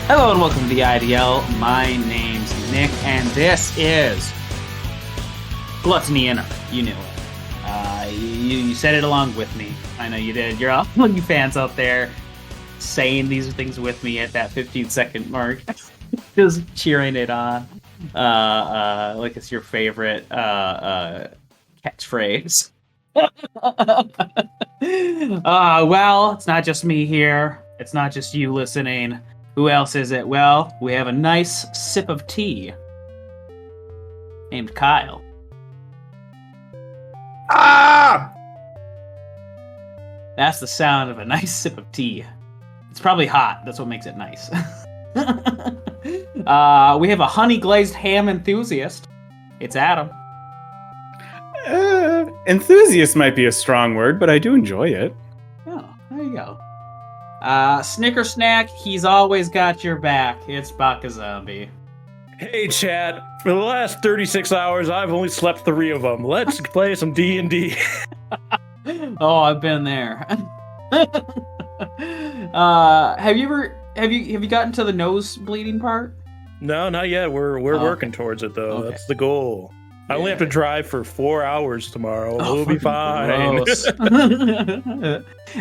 Hello and welcome to the IDL. My name's Nick, and this is Gluttony Earth. You knew it. You said it along with me. I know you did. You're all you fans out there saying these things with me at that 15-second mark, just cheering it on, like it's your favorite catchphrase. Well, it's not just me here. It's not just you listening. Who else is it? Well, we have a nice sip of tea named Kyle. Ah! That's the sound of a nice sip of tea. It's probably hot. That's what makes it nice. We have a honey glazed ham enthusiast. It's Adam. Enthusiast might be a strong word, but I do enjoy it. Oh, there you go. Snicker Snack, he's always got your back. It's BakaZombie. Hey, chat. For the last 36 hours, I've only slept 3 of them. Let's play some D&D. Oh, I've been there. Have you gotten to the nose bleeding part? No, not yet. We're working towards it, though. Okay. That's the goal. I only have to drive for 4 hours tomorrow. We'll be fine.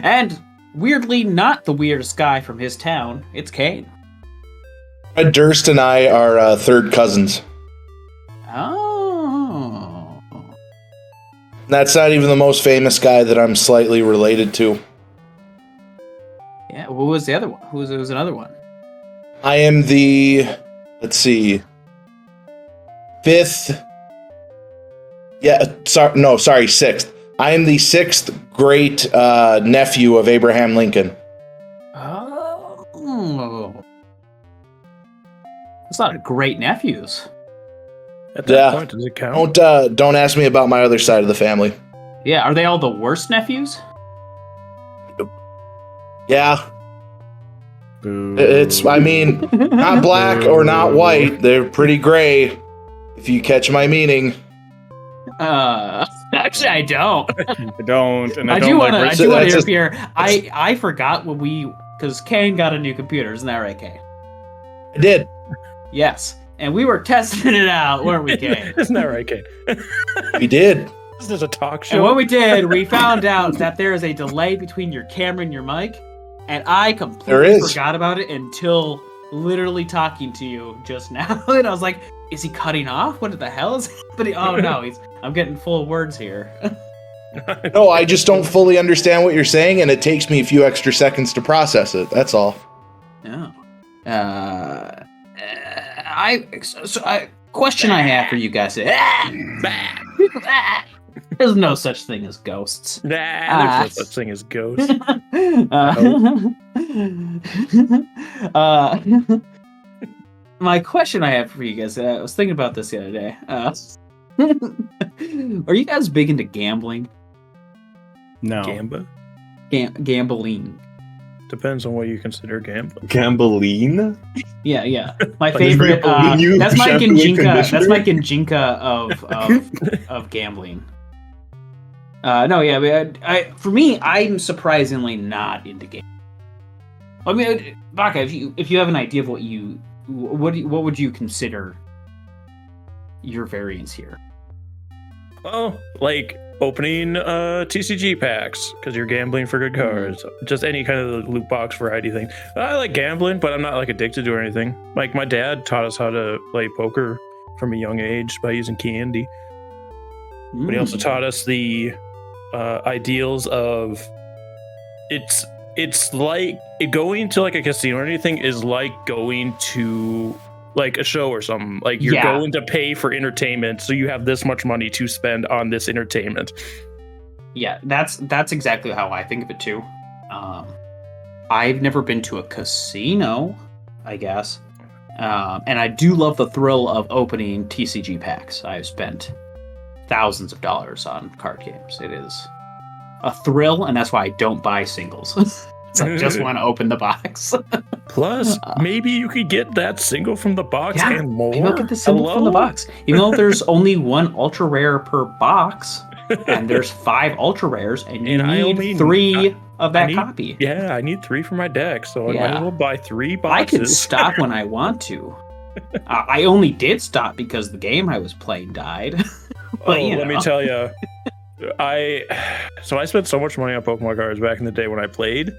And weirdly, not the weirdest guy from his town. It's Kane. Durst and I are third cousins. Oh. That's not even the most famous guy that I'm slightly related to. Yeah, what was the other one? Who was another one? I am the, let's see, 5th. Yeah, sorry, 6th. I am the 6th great nephew of Abraham Lincoln. Oh. That's a lot of great nephews. At that point, does it count? Don't ask me about my other side of the family. Yeah, are they all the worst nephews? Yeah. It's, I mean, not black or not white. They're pretty gray, if you catch my meaning. Actually, I don't. I don't, and I do want to interfere. I forgot when because Kane got a new computer, isn't that right, Kane? I did. Yes, and we were testing it out, weren't we, Kane? Isn't that right, Kane? We did. This is a talk show. And when we did, we found out that there is a delay between your camera and your mic, and I completely forgot about it until literally talking to you just now. And I was like, is he cutting off? What the hell is happening? Oh no, I'm getting full of words here. No, I just don't fully understand what you're saying, and it takes me a few extra seconds to process it. That's all. No. Question I have for you guys. There's no such thing as ghosts. Nah, there's no such thing as ghosts. My question I have for you guys, I was thinking about this the other day. Are you guys big into gambling? No. Gambling. Depends on what you consider gambling. Gambling? Yeah. My favorite. That's my Ginjinka. That's my Ginjinka of gambling. No, yeah. But for me, I'm surprisingly not into gambling. I mean, Baka, if you have an idea of what would you consider your variance here? Well, like opening TCG packs because you're gambling for good cards. Just any kind of loot box variety thing. I like gambling, but I'm not like addicted to it or anything. Like my dad taught us how to play poker from a young age by using candy. But he also taught us the ideals of it's like going to like a casino or anything is like going to like a show or something. Like you're going to pay for entertainment, so you have this much money to spend on this entertainment. Yeah, that's exactly how I think of it too. I've never been to a casino, I guess, and I do love the thrill of opening TCG packs. I've spent thousands of dollars on card games. It is a thrill, and that's why I don't buy singles. I just want to open the box. Plus, maybe you could get that single from the box and more. Maybe I'll get the single from the box. Even though there's only one ultra rare per box, and there's 5 ultra rares, and you need 3 of that copy. Yeah, I need 3 for my deck, so I might as well buy 3 boxes. I can stop when I want to. I only did stop because the game I was playing died. But, let me tell you, I spent so much money on Pokemon cards back in the day when I played,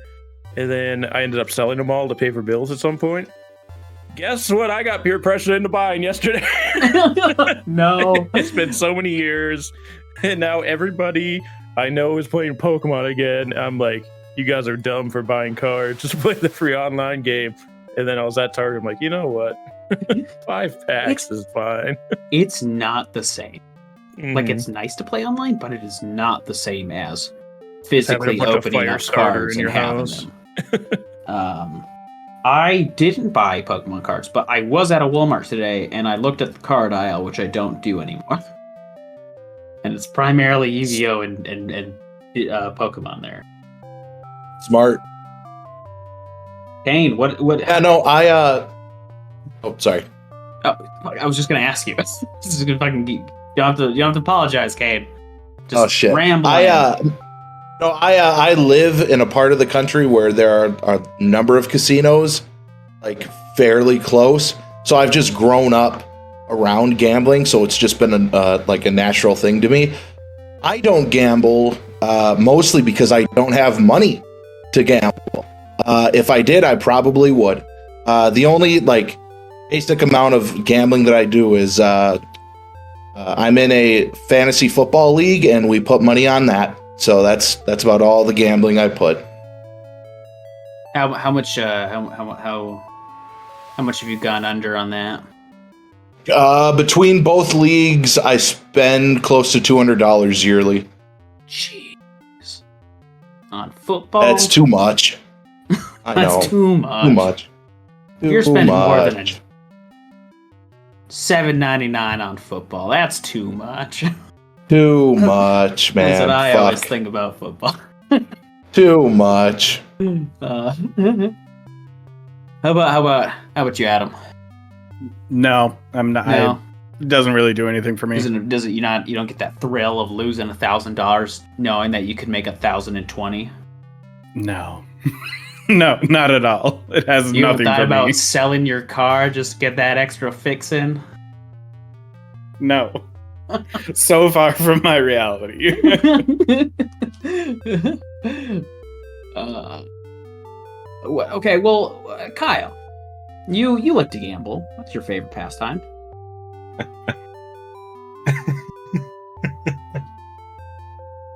and then I ended up selling them all to pay for bills at some point. Guess what? I got peer pressured into buying yesterday. No, it's been so many years, and now everybody I know is playing Pokemon again. I'm like, you guys are dumb for buying cards. Just play the free online game. And then I was at Target. I'm like, you know what? 5 packs is fine. It's not the same. Like, it's nice to play online, but it is not the same as physically opening up cards and having them. I didn't buy Pokemon cards, but I was at a Walmart today, and I looked at the card aisle, which I don't do anymore. And it's primarily Yu-Gi-Oh! and Pokemon there. Smart. Kane, what? Yeah, no, Oh, sorry. Oh, I was just gonna ask you. This is gonna fucking geek. You don't have to apologize, Kane. Just oh shit. Rambling. I live in a part of the country where there are a number of casinos, like fairly close. So I've just grown up around gambling, so it's just been like a natural thing to me. I don't gamble mostly because I don't have money to gamble. If I did, I probably would. The only like basic amount of gambling that I do is I'm in a fantasy football league, and we put money on that. So that's about all the gambling I put. How much have you gone under on that? Between both leagues, I spend close to $200 yearly. Jeez. On football? That's too much. I know. That's too much. Too much. You're spending more than $7.99 on football. That's too much. Too much, man. That's what I always think about football. Too much. How about you, Adam? No, I'm not. No. It doesn't really do anything for me. Does it? You don't get that thrill of losing $1,000 knowing that you could make 1,020. No. No, not at all. It has You nothing thought for about me. selling your car just to get that extra fix in? No. So far from my reality. Okay, well, Kyle, you like to gamble. What's your favorite pastime?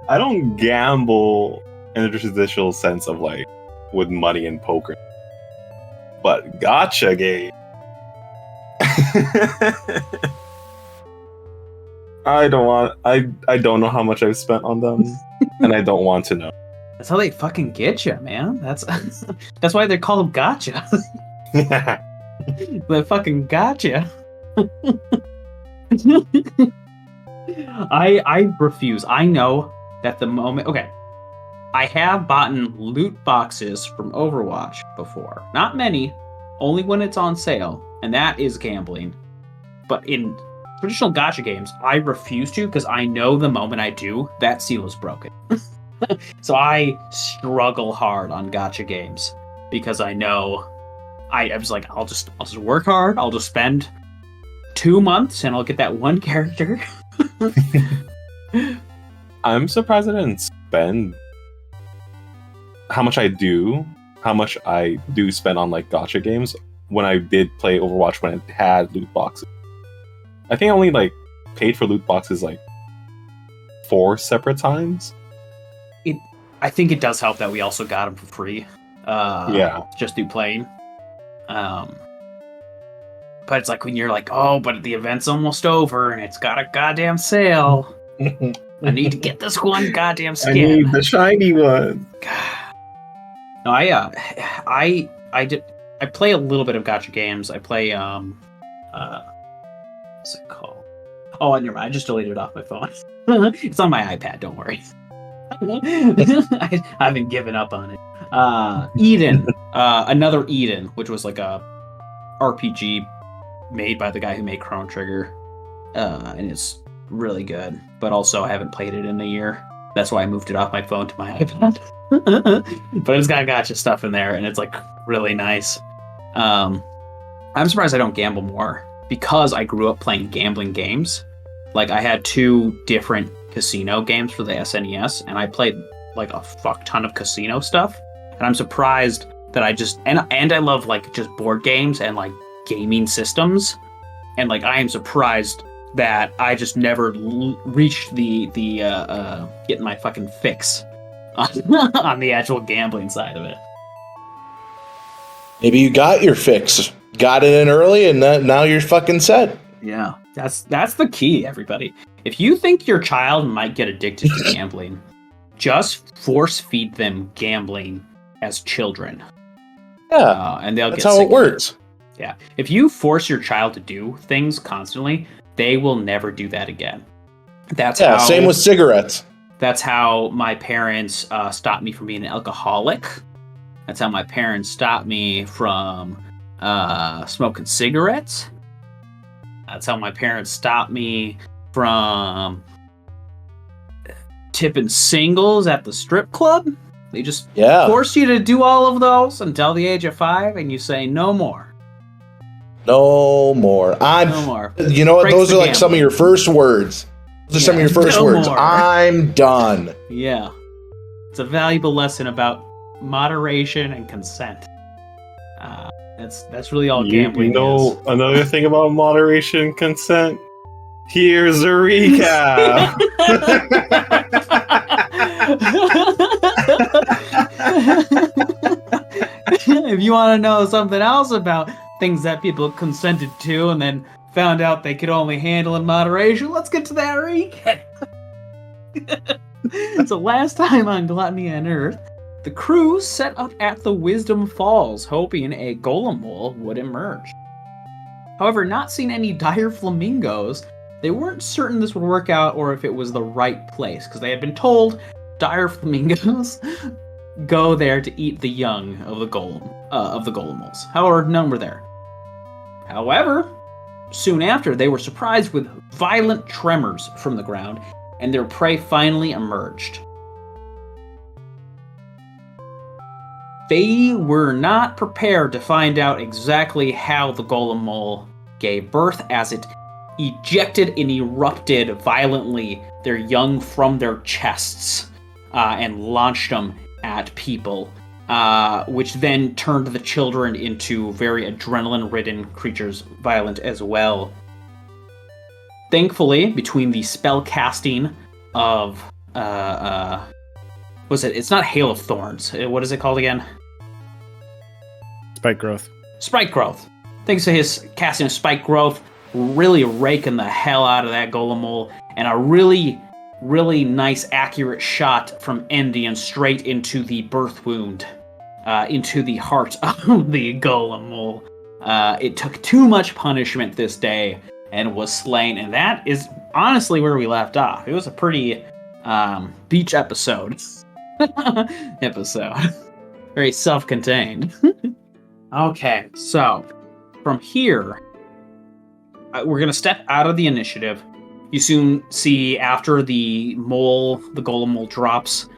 I don't gamble in the traditional sense of like with money and poker, but gacha game. I don't know how much I've spent on them, and I don't want to know. That's how they fucking get you, man. That's why they're called gotcha. They fucking gotcha. I refuse. I know that the moment. Okay, I have bought loot boxes from Overwatch before. Not many, only when it's on sale, and that is gambling. But in traditional gacha games, I refuse to because I know the moment I do, that seal is broken. So I struggle hard on gacha games because I know I was like, I'll just work hard. I'll just spend 2 months and I'll get that one character. I'm surprised I didn't spend how much I do spend on like gacha games when I did play Overwatch when it had loot boxes. I think I only like paid for loot boxes like 4 separate times. I think it does help that we also got them for free. Just through playing. But it's like when you're like, oh, but the event's almost over and it's got a goddamn sale. I need to get this one goddamn skin. I need the shiny one. No, I play a little bit of gacha games. I play what's it called? Oh, never mind. I just deleted it off my phone. It's on my iPad. Don't worry. I haven't given up on it. Eden, another Eden, which was like a RPG made by the guy who made Chrono Trigger, and it's really good. But also, I haven't played it in a year. That's why I moved it off my phone to my iPad. But it's got gotcha stuff in there, and it's like really nice. I'm surprised I don't gamble more because I grew up playing gambling games. Like I had 2 different casino games for the SNES, and I played like a fuck ton of casino stuff. And I'm surprised that I just and I love like just board games and like gaming systems, and like I am surprised that I just never reached the getting my fucking fix on the actual gambling side of it. Maybe you got your fix, got it in early, and now you're fucking set. Yeah, that's the key, everybody. If you think your child might get addicted to gambling, just force feed them gambling as children. Yeah, and they'll that's get how sick it works. Yeah, if you force your child to do things constantly, they will never do that again. Same with cigarettes. That's how my parents stopped me from being an alcoholic. That's how my parents stopped me from smoking cigarettes. That's how my parents stopped me from tipping singles at the strip club. They just force you to do all of those until the age of 5, and you say no more. No more. No more. You know what? Those are like some of your first words. Those are some of your first words. More. I'm done. Yeah. It's a valuable lesson about moderation and consent. That's really all gambling is. Another thing about moderation and consent? Here's a recap. If you want to know something else about things that people consented to and then found out they could only handle in moderation, let's get to that recap. So last time on Gluttony Earth, the crew set up at the Wisdom Falls, hoping a golem mole would emerge. However, not seeing any dire flamingos, they weren't certain this would work out or if it was the right place, because they had been told dire flamingos go there to eat the young of the golem moles. However, none were there. However, soon after, they were surprised with violent tremors from the ground, and their prey finally emerged. They were not prepared to find out exactly how the golem mole gave birth, as it ejected and erupted violently their young from their chests and launched them at people, which then turned the children into very adrenaline-ridden creatures, violent as well. Thankfully, between the spell casting of it's not Hail of Thorns. What is it called again? Spike growth. Spike growth. Thanks to his casting of spike growth, really raking the hell out of that golem mole, and a really, really nice, accurate shot from Endien straight into the birth wound, into the heart of the golem mole. It took too much punishment this day and was slain, and that is honestly where we left off. It was a pretty beach episode. Very self-contained. Okay, so from here, we're going to step out of the initiative. You soon see after the golem mole drops,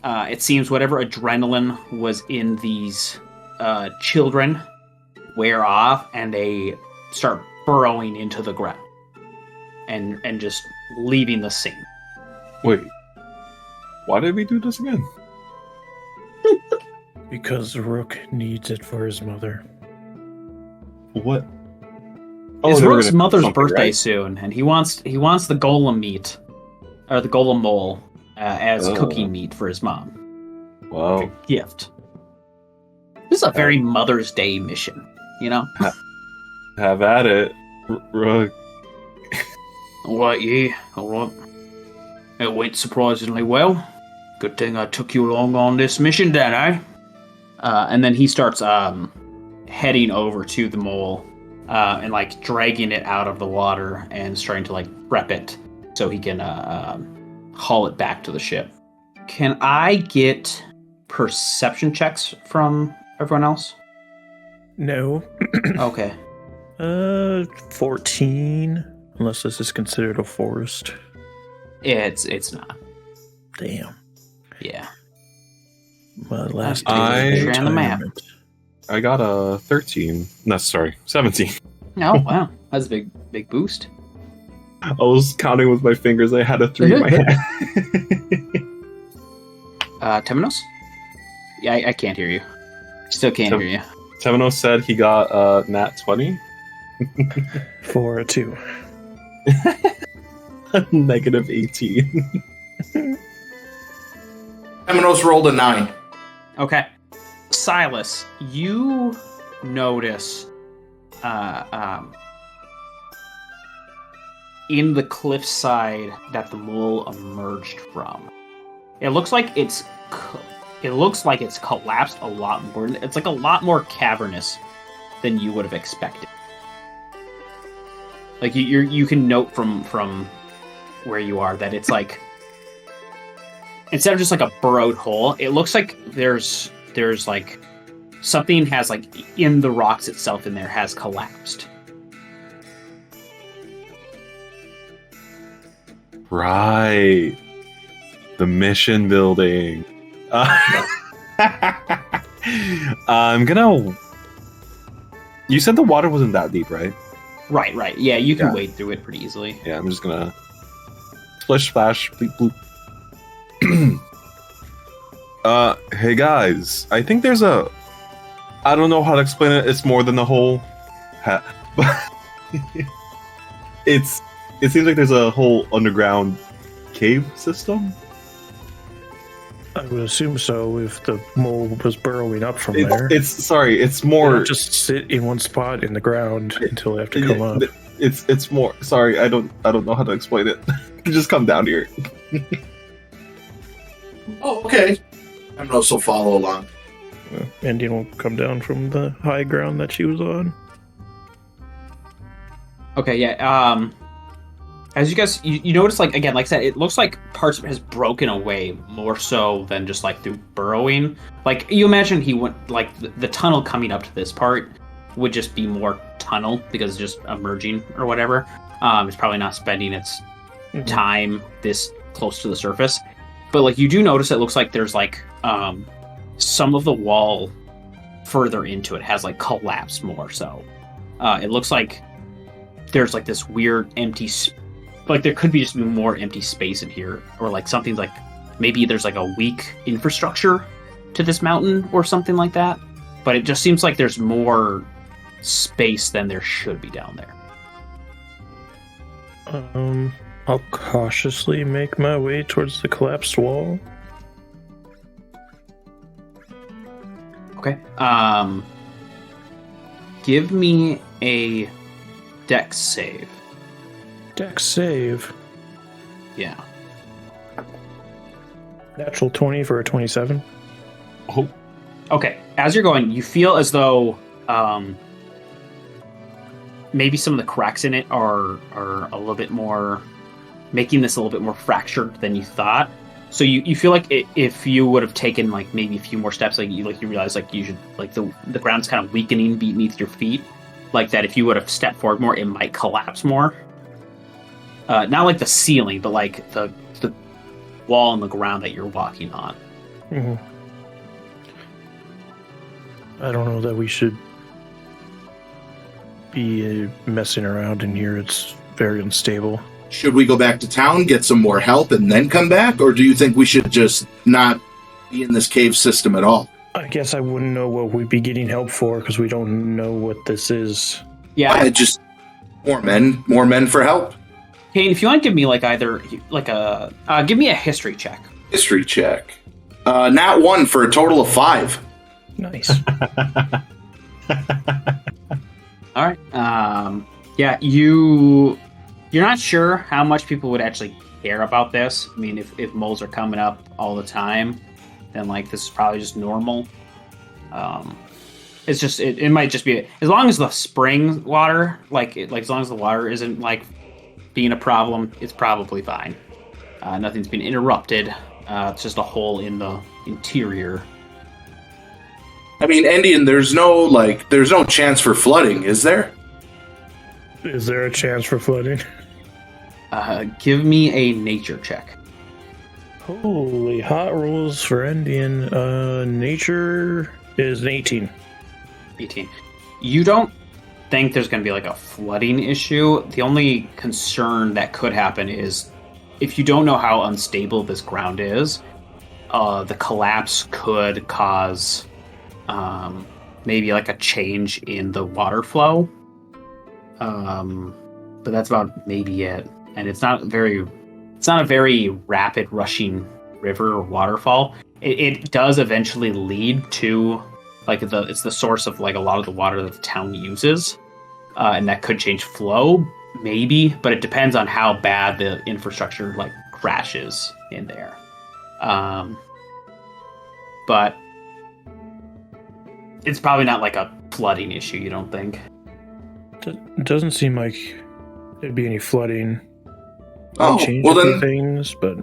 it seems whatever adrenaline was in these children wear off, and they start burrowing into the ground and just leaving the scene. Wait, why did we do this again? Because Rook needs it for his mother. What? It's Rook's mother's birthday soon, and he wants the golem meat, or the golem mole, as cookie meat for his mom. Wow. Like a gift. This is a very Mother's Day mission, you know? Have at it, Rook. Alright, yeah, alright. It went surprisingly well. Good thing I took you along on this mission, then, eh? And then he starts heading over to the mole and like dragging it out of the water and starting to like prep it so he can haul it back to the ship. Can I get perception checks from everyone else? No. Okay. 14, unless this is considered a forest. It's not. Damn. Yeah. My last Picture on the map. I got a 13. No, sorry, 17. Oh wow, that's a big boost. I was counting with my fingers. I had a 3 in my hand. Temenos? Yeah, I can't hear you. Still can't hear you. Temenos said he got a nat 20. For a 2. Negative 18. Temenos rolled a 9. Okay. Silas, you notice in the cliffside that the mole emerged from. It looks like it's collapsed a lot more. It's like a lot more cavernous than you would have expected. Like you can note from where you are that it's like instead of just like a burrowed hole, it looks like there's like something has like in the rocks itself in there has collapsed. Right. The mission building. I'm gonna. You said the water wasn't that deep, right? Right. Yeah, you can wade through it pretty easily. Yeah, I'm just gonna splish splash bleep bloop. Hey guys, I think there's a. I don't know how to explain it. It's more than a hole, but it seems like there's a whole underground cave system. I would assume so if the mole was burrowing up from there. It's more. They don't just sit in one spot in the ground until they have to come up. It's more. Sorry, I don't know how to explain it. Just come down here. Oh, okay. Temenos will follow along. Endien will come down from the high ground that she was on. Okay, yeah. As you guys, you notice, like, again, like I said, it looks like parts of it has broken away more so than just, like, through burrowing. Like, you imagine he went, like, the tunnel coming up to this part would just be more tunnel because it's just emerging or whatever. It's probably not spending its time this close to the surface. But, like, you do notice it looks like there's, like, some of the wall further into it has, like, collapsed more so. It looks like there's, like, this weird empty like there could be just more empty space in here, or like something like maybe there's like a weak infrastructure to this mountain or something like that. But it just seems like there's more space than there should be down there. I'll cautiously make my way towards the collapsed wall. Okay. Give me a dex save. Dex save. Yeah. Natural 20 for a 27. Oh. Okay. As you're going, you feel as though maybe some of the cracks in it are a little bit more, making this a little bit more fractured than you thought. So you feel like if you would have taken like maybe a few more steps, like you realize like you should, like the ground's kind of weakening beneath your feet, like that if you would have stepped forward more, it might collapse more. Not like the ceiling, but like the wall on the ground that you're walking on. Mm-hmm. I don't know that we should be messing around in here. It's very unstable. Should we go back to town, get some more help, and then come back? Or do you think we should just not be in this cave system at all? I guess I wouldn't know what we'd be getting help for because we don't know what this is. Yeah. Just more men for help. Kane, if you want to give me like either like give me a history check. History check. Nat 1 for a total of 5. Nice. All right. Yeah, you're not sure how much people would actually care about this. I mean, if moles are coming up all the time, then like this is probably just normal. It's just it might just be as long as the spring water, as long as the water isn't like being a problem, it's probably fine. Nothing's been interrupted. It's just a hole in the interior. I mean, Endien, there's no chance for flooding, is there? Is there a chance for flooding? Give me a nature check. Holy hot rolls for Endien. Nature is an 18. 18. You don't think there's going to be like a flooding issue. The only concern that could happen is if you don't know how unstable this ground is, the collapse could cause maybe like a change in the water flow. But that's about maybe it. And it's not a very rapid rushing river or waterfall. It does eventually lead to it's the source of like a lot of the water that the town uses. And that could change flow, maybe, but it depends on how bad the infrastructure like crashes in there. But it's probably not like a flooding issue, you don't think? It doesn't seem like there'd be any flooding. Oh, Change well a few then, things, but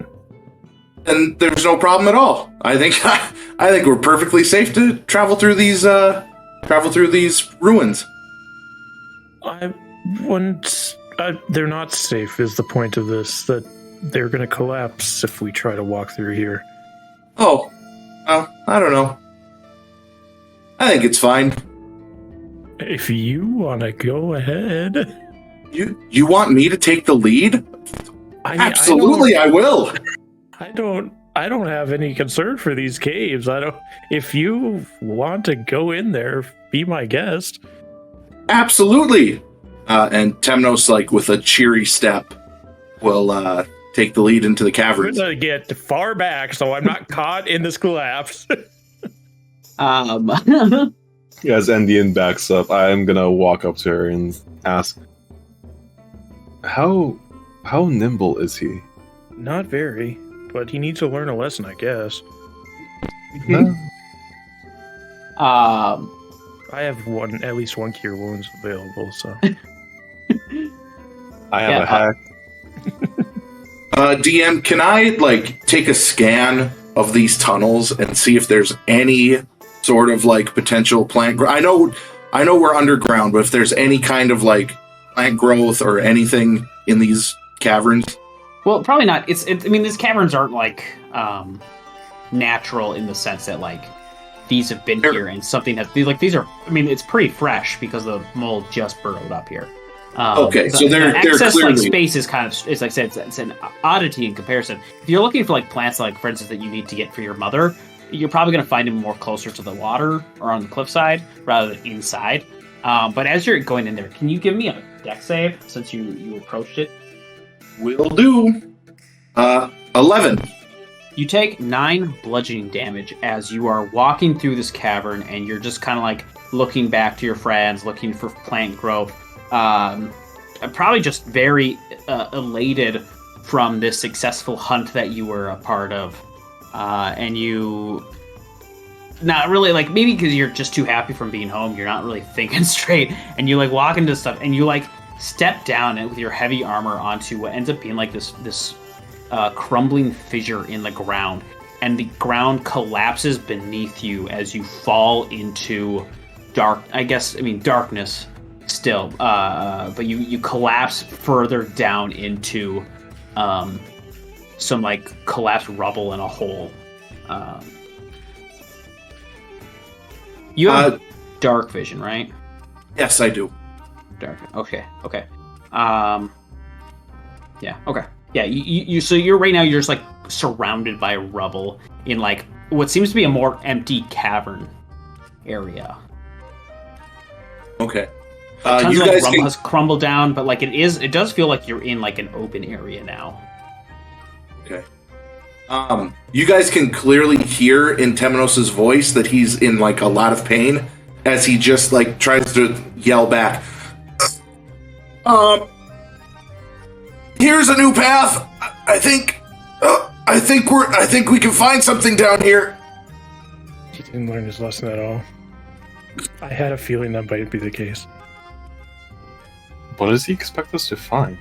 then there's no problem at all. I think we're perfectly safe to travel through these ruins. They're not safe is the point of this, that they're going to collapse if we try to walk through here. Oh, well, I don't know. I think it's fine. If you want to go ahead. You want me to take the lead? Absolutely, I will. I don't have any concern for these caves. If you want to go in there, be my guest. Absolutely. And Temenos, like with a cheery step, will take the lead into the caverns. I'm gonna get far back so I'm not caught in this collapse. As Endien backs up, I'm gonna walk up to her and ask, How nimble is he? Not very, but he needs to learn a lesson, I guess. I have at least one cure wounds available, so. I have a hack. DM, can I take a scan of these tunnels and see if there's any sort of potential plant growth? I know we're underground, but if there's any kind of plant growth or anything in these caverns? Well, probably not. I mean, these caverns aren't natural in the sense that these have been here and something has these are. I mean, it's pretty fresh because the mold just burrowed up here. Okay, so they're access clearly space is kind of, it's like I said, it's an oddity in comparison. If you're looking for plants for instance that you need to get for your mother, you're probably going to find them more closer to the water or on the cliffside rather than inside. But as you're going in there, can you give me a dex save since you approached it? Will do. 11. You take 9 bludgeoning damage as you are walking through this cavern, and you're just kind of looking back to your friends, looking for plant growth. Probably just very elated from this successful hunt that you were a part of. And you... Not really, maybe because you're just too happy from being home, you're not really thinking straight, and you walk into stuff, and you step down with your heavy armor onto what ends up being this crumbling fissure in the ground, and the ground collapses beneath you as you fall into darkness still, but you collapse further down into some collapsed rubble in a hole. You have dark vision, right? Yes, I do. Dark. Okay. Yeah. Okay. Yeah. You. So you're right now. You're just surrounded by rubble in what seems to be a more empty cavern area. Okay. Tons You of guys rubble can... has crumbled down, but it does feel like you're in an open area now. Okay. You guys can clearly hear in Temenos' voice that he's in a lot of pain as he just tries to yell back. Here's a new path. I think we can find something down here. He didn't learn his lesson at all. I had a feeling that might be the case. What does he expect us to find?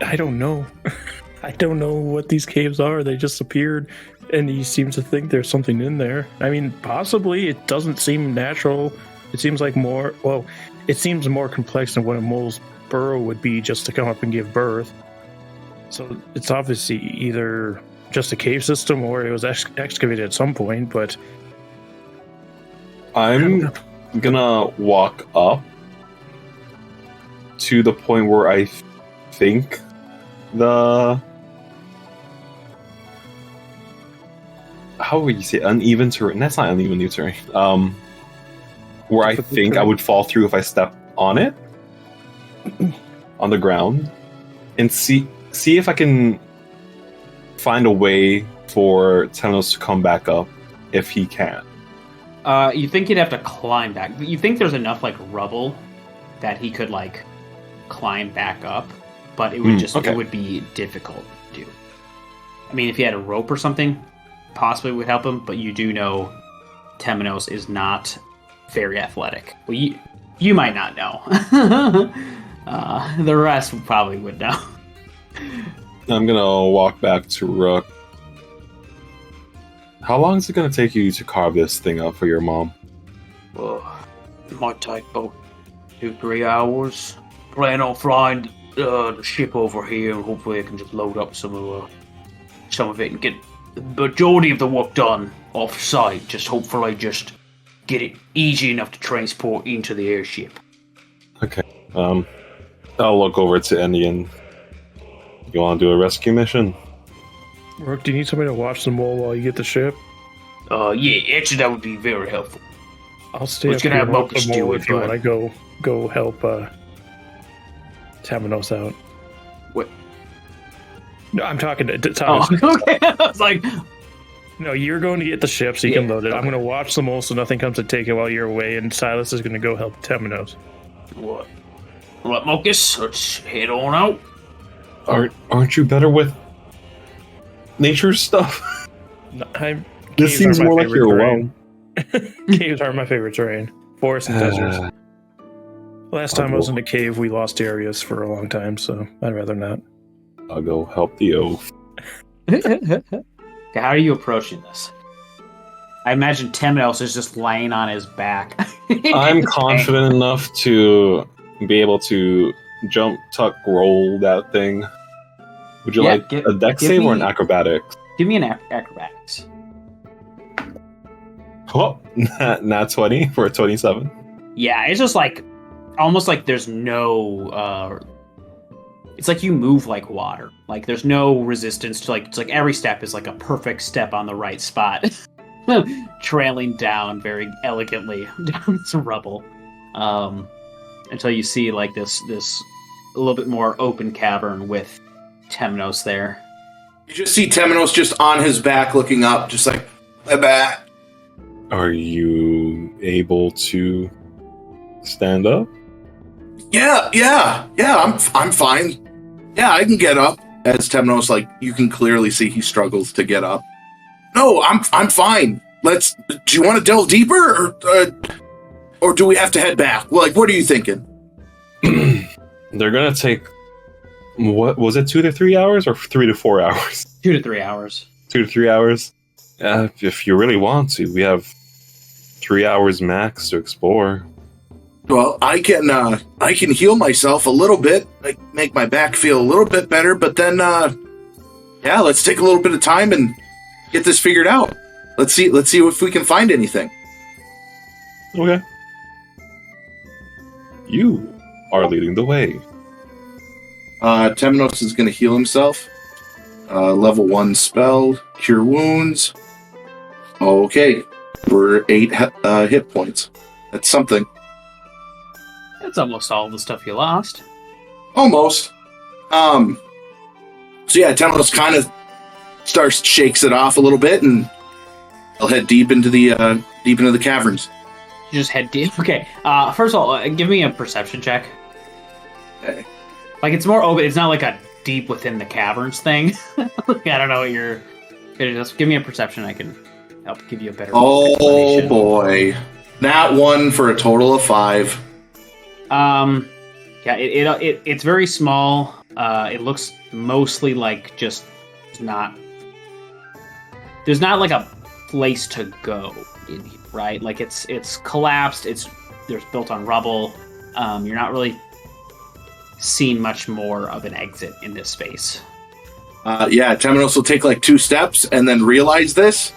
I don't know. I don't know what these caves are. They just appeared, and he seems to think there's something in there. I mean, possibly. It doesn't seem natural. It seems it seems more complex than what a mole's burrow would be just to come up and give birth. So it's obviously either just a cave system or it was excavated at some point, but I'm gonna walk up to the point where I think the how would you say uneven terrain? That's not uneven terrain. Where I think I would fall through if I step on it on the ground, and see if I can find a way for Temenos to come back up if he can. You think he'd have to climb back? You think there's enough like rubble that he could like climb back up, but it would it would be difficult to do. I mean, if he had a rope or something, possibly would help him. But you do know Temenos is not very athletic. Well, you might not know. The rest probably would know. I'm gonna walk back to Rook. How long is it gonna take you to carve this thing up for your mom? It might take about 2-3 hours. Plan on flying the ship over here, and hopefully I can just load up some of it and get the majority of the work done off site. Hopefully get it easy enough to transport into the airship. Okay. I'll look over to Endien. You want to do a rescue mission? Rook, do you need somebody to watch the mole while you get the ship? Yeah, actually that would be very helpful. I'll stay We're up gonna here have and watch Marcus the do mole it, if you but- want to go help Temenos out. What? No, I'm talking to Oh, Thomas. okay. I was like, No, you're going to get the ship so you can load it. I'm going to watch the mole so nothing comes to take it while you're away, and Silas is going to go help Temenos. what? Right, Marcus, let's head on out. Aren't you better with nature stuff? No, This seems more like you're alone. Caves are my favorite terrain. Forest and deserts. Last time I was in a cave, we lost Darius for a long time, so I'd rather not. I'll go help the oaf. How are you approaching this? I imagine Temenos is just laying on his back. I'm confident enough to be able to jump, tuck, roll that thing. Would you like a dex save or an acrobatics? Give me an acrobatics. Oh, not 20 for a 27. Yeah, it's just like almost like there's no. It's like you move like water. Like there's no resistance to like. It's like every step is like a perfect step on the right spot, trailing down very elegantly down some rubble, until you see like this a little bit more open cavern with Temenos there. You just see Temenos just on his back looking up, just like, my back. Are you able to stand up? Yeah, I'm fine. Yeah, I can get up. As Temenos, like, you can clearly see he struggles to get up. No, I'm fine. Do you want to delve deeper, or do we have to head back? Like, what are you thinking? They're gonna take, what was it, 2 to 3 hours or 3 to 4 hours? 2 to 3 hours. 2 to 3 hours. If you really want to, we have 3 hours max to explore. Well, I can heal myself a little bit, like make my back feel a little bit better, but then, let's take a little bit of time and get this figured out. Let's see if we can find anything. Okay. You are leading the way. Temenos is going to heal himself. Level 1 spell, Cure Wounds. Okay, we're 8 hit points. That's something. That's almost all the stuff you lost. Almost. So yeah, Temenos kind of shakes it off a little bit, and I'll head deep into the caverns. You just head deep. Okay. First of all, give me a perception check. Okay. Like it's more open. It's not like a deep within the caverns thing. I don't know what you're. Just give me a perception. I can help give you a better. Oh explanation. boy, that one for a total of 5. Yeah, it's very small. It looks mostly like just not. There's not like a place to go in here, right? Like it's collapsed. There's built on rubble. You're not really seeing much more of an exit in this space. Temenos will take like 2 steps and then realize this,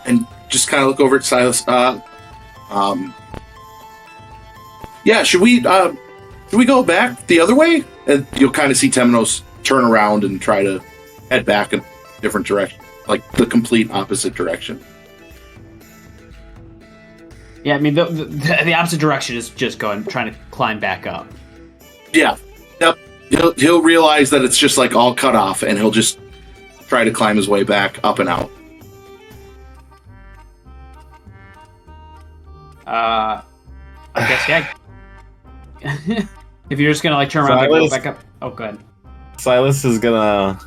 and just kind of look over at Silas. Should we go back the other way? And you'll kind of see Temenos turn around and try to head back in a different direction, like the complete opposite direction. Yeah, I mean the opposite direction is just trying to climb back up. Yeah, yep. He'll realize that it's just like all cut off, and he'll just try to climb his way back up and out. I guess yeah. If you're just gonna like turn around and go back up. Oh, go ahead. Silas is gonna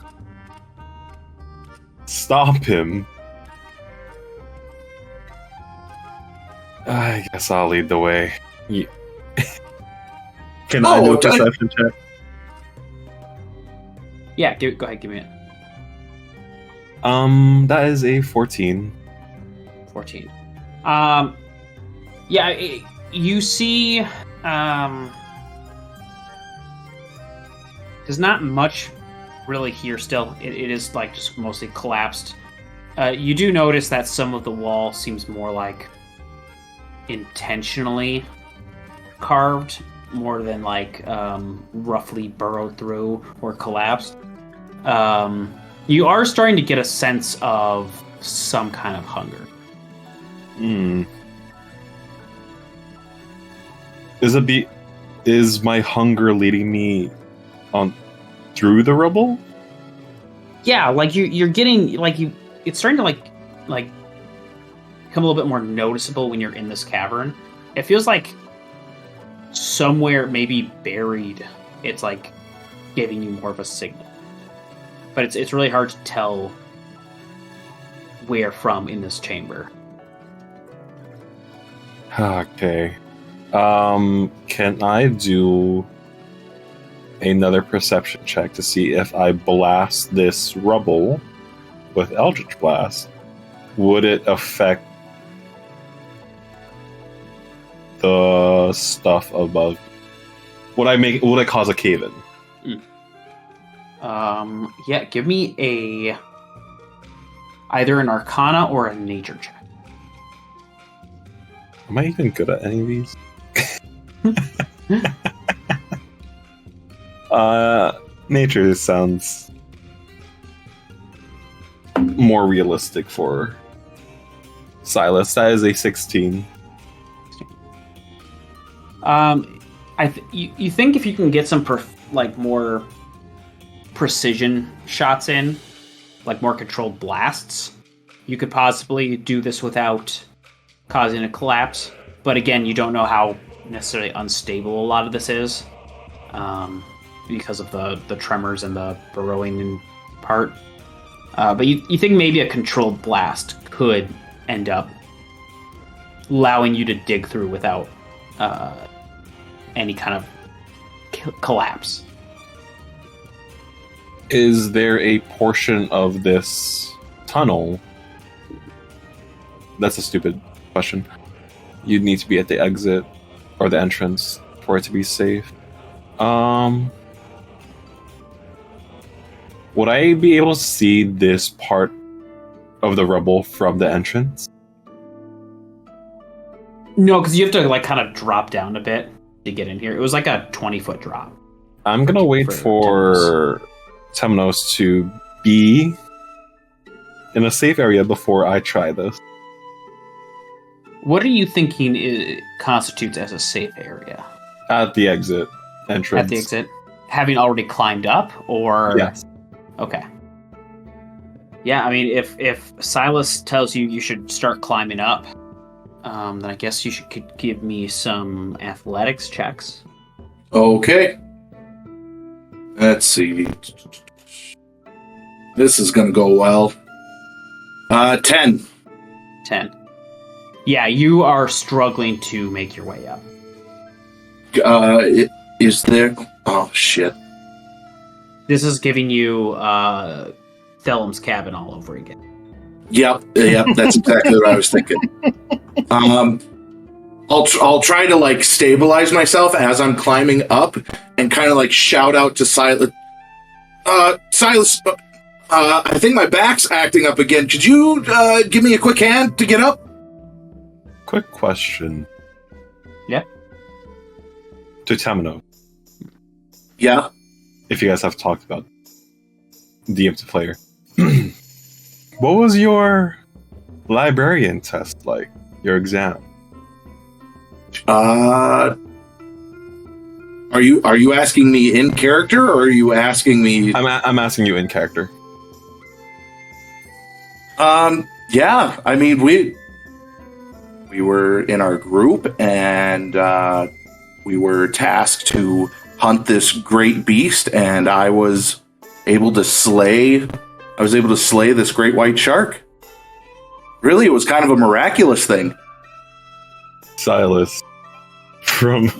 stop him. I guess I'll lead the way. Yeah. Can I do a perception check? Yeah, go ahead, give me it. That is a 14. 14. You see, there's not much really here still. It is like just mostly collapsed. You do notice that some of the wall seems more like intentionally carved more than like roughly burrowed through or collapsed. You are starting to get a sense of some kind of hunger. Is my hunger leading me on through the rubble? Yeah, like you're getting like it's starting to like become a little bit more noticeable when you're in this cavern. It feels like somewhere maybe buried, it's like giving you more of a signal. But it's really hard to tell where from in this chamber. Okay. Can I do another perception check to see if I blast this rubble with Eldritch Blast? Would it affect the stuff above? Would I cause a cave-in? Yeah, give me either an Arcana or a Nature check. Am I even good at any of these? Nature sounds more realistic for Silas. That is a 16. You think if you can get some more precision shots in, like more controlled blasts, you could possibly do this without causing a collapse. But again, you don't know how necessarily unstable a lot of this is, because of the tremors and the burrowing in part. But you think maybe a controlled blast could end up allowing you to dig through without any kind of collapse. Is there a portion of this tunnel? That's a stupid question. You'd need to be at the exit or the entrance for it to be safe. Would I be able to see this part of the rubble from the entrance? No, because you have to like kind of drop down a bit to get in here. It was like a 20-foot drop. I'm gonna wait for Temenos to be in a safe area before I try this. What are you thinking constitutes as a safe area? At the exit entrance. At the exit? Having already climbed up, or? Yes. Okay. Yeah, I mean, if Silas tells you should start climbing up, then I guess you could give me some athletics checks. Okay. Let's see. This is going to go well. 10. 10. Yeah, you are struggling to make your way up. Is there... Oh, shit. This is giving you Thelum's cabin all over again. Yep, that's exactly what I was thinking. I'll try to like stabilize myself as I'm climbing up and kind of like shout out to Silas. Silas, I think my back's acting up again. Could you give me a quick hand to get up? Quick question. Yeah. To Temenos, Yeah. if you guys have talked about DM to player. What was your librarian test like? Your exam? Are you asking me in character, or are you asking me? I'm asking you in character. Yeah. I mean, we were in our group, and we were tasked to hunt this great beast, and I was able to slay this great white shark. Really, it was kind of a miraculous thing. Silas, from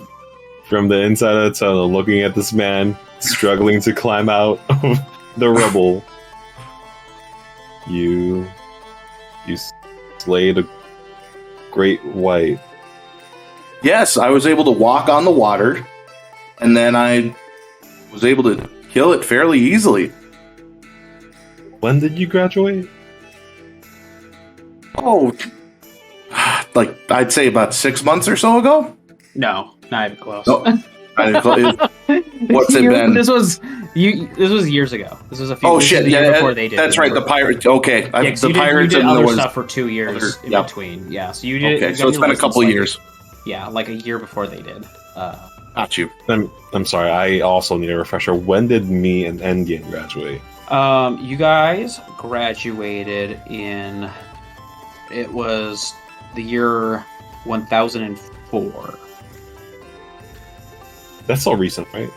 the inside of the tunnel, looking at this man struggling to climb out of the rubble. You slayed a great white. Yes, I was able to walk on the water, and then I was able to kill it fairly easily. When did you graduate? Oh, like I'd say about 6 months or so ago. No, not even close. Oh, what's it been? This was years ago. This was a few. Oh this shit! was the year Yeah, before they did. that's right. The pirate. Okay, Yeah, the you pirates did and other there was. stuff for 2 years in Yep. between. Yeah, so you did. Okay, you so got it's your been a couple license, years. Yeah, like a year before they did. Got you. I'm sorry. I also need a refresher. When did me and Endien graduate? You guys graduated in. It was the year 1004. That's so recent, right?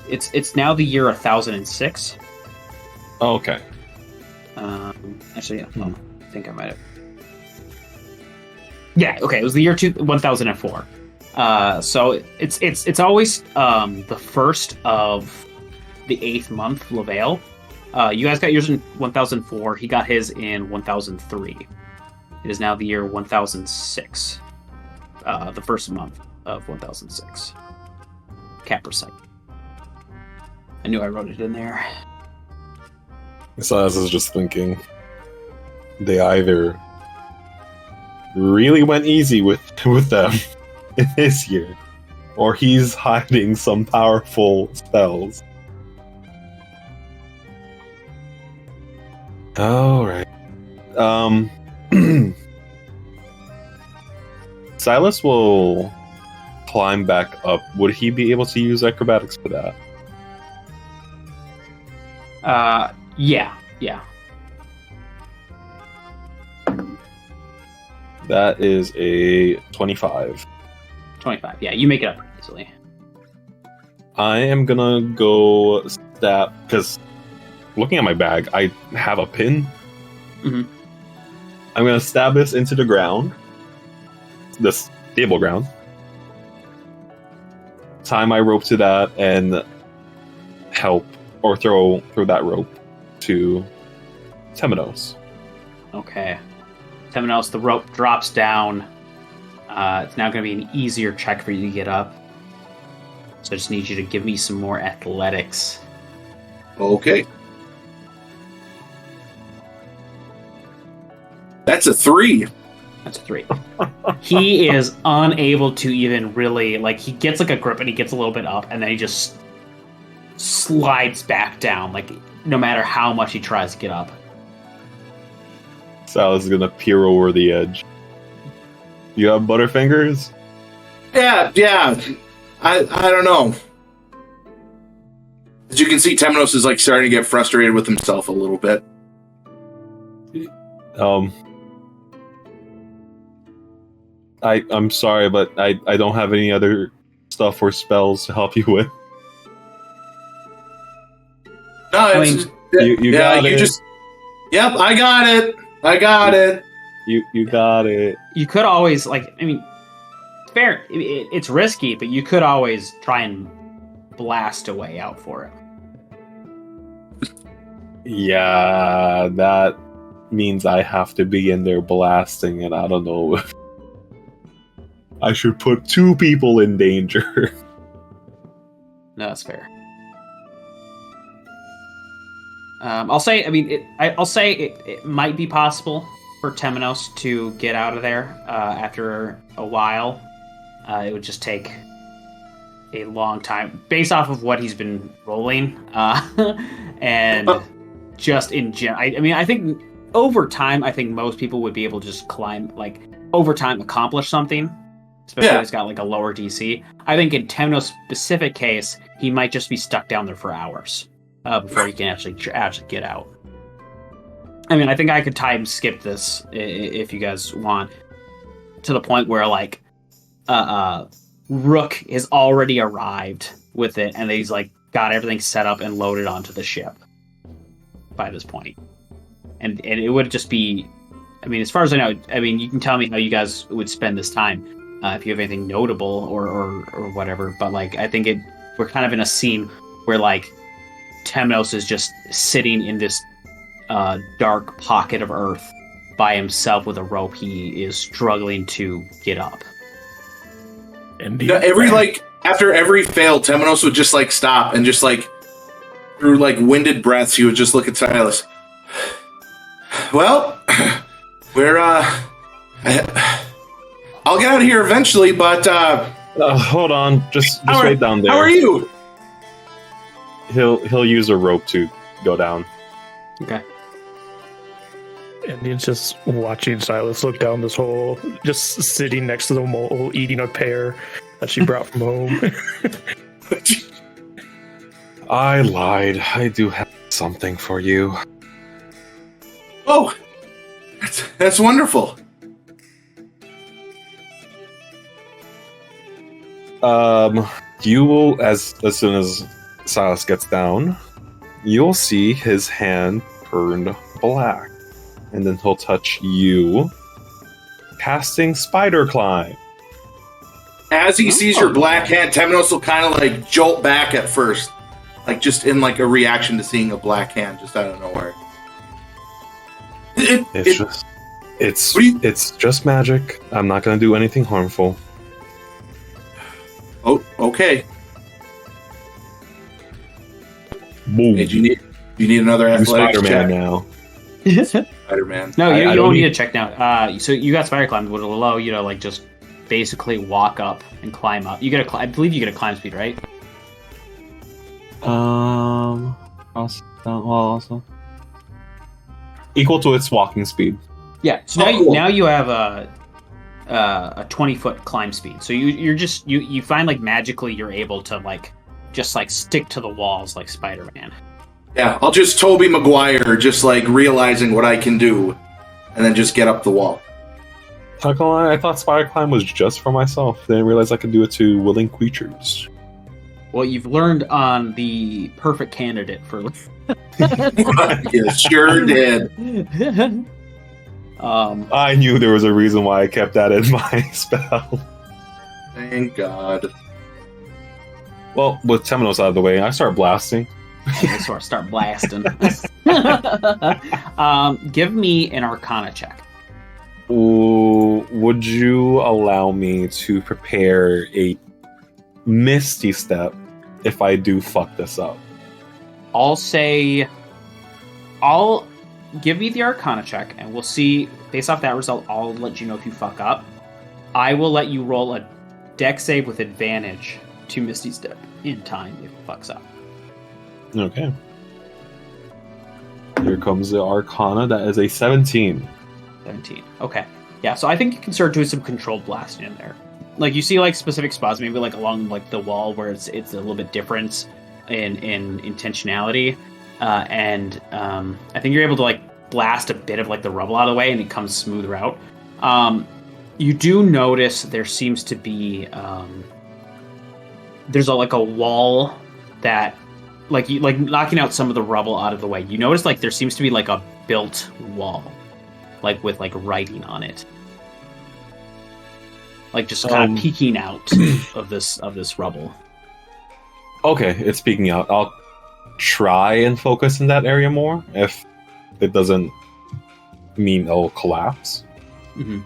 It's now the year 1006. Oh, okay. Actually, yeah, I think I might have. Yeah, okay. It was the year 1004. So it's always the first of the 8th month, Lavale. You guys got yours in 1004. He got his in 1003. It is now the year 1006. The first month of 1006. Capricite. I knew I wrote it in there. Silas is just thinking they either really went easy with them in this year, or he's hiding some powerful spells. All right. Silas will climb back up. Would he be able to use acrobatics for that? Yeah. That is a 25. 25. Yeah, you make it up pretty easily. I am gonna go stab, because looking at my bag, I have a pin. Mhm. I'm gonna stab this into the ground, this stable ground. Tie my rope to that and help, or throw that rope to Temenos. Okay. Temenos, the rope drops down. It's now going to be an easier check for you to get up. So I just need you to give me some more athletics. Okay. That's a 3. That's a 3. He is unable to even really, like, he gets like a grip and he gets a little bit up and then he just slides back down, like, no matter how much he tries to get up. Silas is gonna peer over the edge. You have butterfingers? Yeah. I don't know. As you can see, Temenos is like starting to get frustrated with himself a little bit. I'm sorry, but I don't have any other stuff or spells to help you with. No, You got it. Yep, I got it. You got it. You could always, like, I mean, fair, it's risky, but you could always try and blast a way out for it. Yeah, that means I have to be in there blasting, and I don't know if I should put 2 people in danger. No, that's fair. I'll say. I mean, I'll say it might be possible for Temenos to get out of there after a while. It would just take a long time, based off of what he's been rolling, and just in general. I mean, I think over time, I think most people would be able to just climb, like over time, accomplish something. Especially if he's got like a lower DC. I think in Temenos' specific case, he might just be stuck down there for hours before he can actually get out. I mean, I think I could time skip this if you guys want, to the point where like Rook has already arrived with it, and he's like got everything set up and loaded onto the ship by this point. And it would just be, I mean, as far as I know, I mean, you can tell me how you guys would spend this time. If you have anything notable or whatever, but like I think we're kind of in a scene where like Temenos is just sitting in this dark pocket of Earth by himself with a rope. He is struggling to get up. And after every fail, Temenos would just like stop and just like through like winded breaths, he would just look at Silas. Well, we're I'll get out of here eventually, but hold on, just wait down there. How are you? He'll use a rope to go down. Okay. Endien's just watching Silas look down this hole, just sitting next to the mole, eating a pear that she brought from home. I lied. I do have something for you. Oh, that's wonderful. You will, as soon as Silas gets down, you'll see his hand turned black, and then he'll touch you, casting Spider Climb. As he sees your black hand, Temenos will kind of like jolt back at first, like just in like a reaction to seeing a black hand just out of nowhere. It's just magic. I'm not gonna do anything harmful. Oh, okay. Boom. Hey, do you need another athletics Spider-Man check? now. Spider-Man. No, you I don't don't need a check now. So you got Spider Climb, which will allow you to like just basically walk up and climb up. You get I believe you get a climb speed, right? Also equal to its walking speed. Yeah. So now you have a 20-foot climb speed. So you find like magically you're able to like just like stick to the walls like Spider-Man. Yeah, I'll just Tobey Maguire, just like realizing what I can do, and then just get up the wall. Not gonna lie, I thought Spider Climb was just for myself. Didn't realize I could do it to willing creatures. Well, you've learned on the perfect candidate for. You sure did. I knew there was a reason why I kept that in my spell. Thank God. Well, with Temenos out of the way, I start blasting. I sort of start blasting. Give me an Arcana check. Ooh, would you allow me to prepare a Misty Step if I do fuck this up? I'll give me the Arcana check, and we'll see. Based off that result, I'll let you know if you fuck up. I will let you roll a dex save with advantage to Misty Step in time if it fucks up. Okay. Here comes the Arcana. That is a 17. 17. Okay. Yeah, so I think you can start doing some controlled blasting in there. Like, you see, like, specific spots, maybe, like, along, like, the wall where it's a little bit different in intentionality. And I think you're able to, like, blast a bit of, like, the rubble out of the way, and it comes smoother out. You do notice there seems to be... there's, like, a wall that... Like knocking out some of the rubble out of the way. You notice, like, there seems to be, like, a built wall. Like, with, like, writing on it. Like, just kind of peeking out of this rubble. Okay, it's peeking out. I'll try and focus in that area more. If it doesn't mean it'll collapse. Mm-hmm.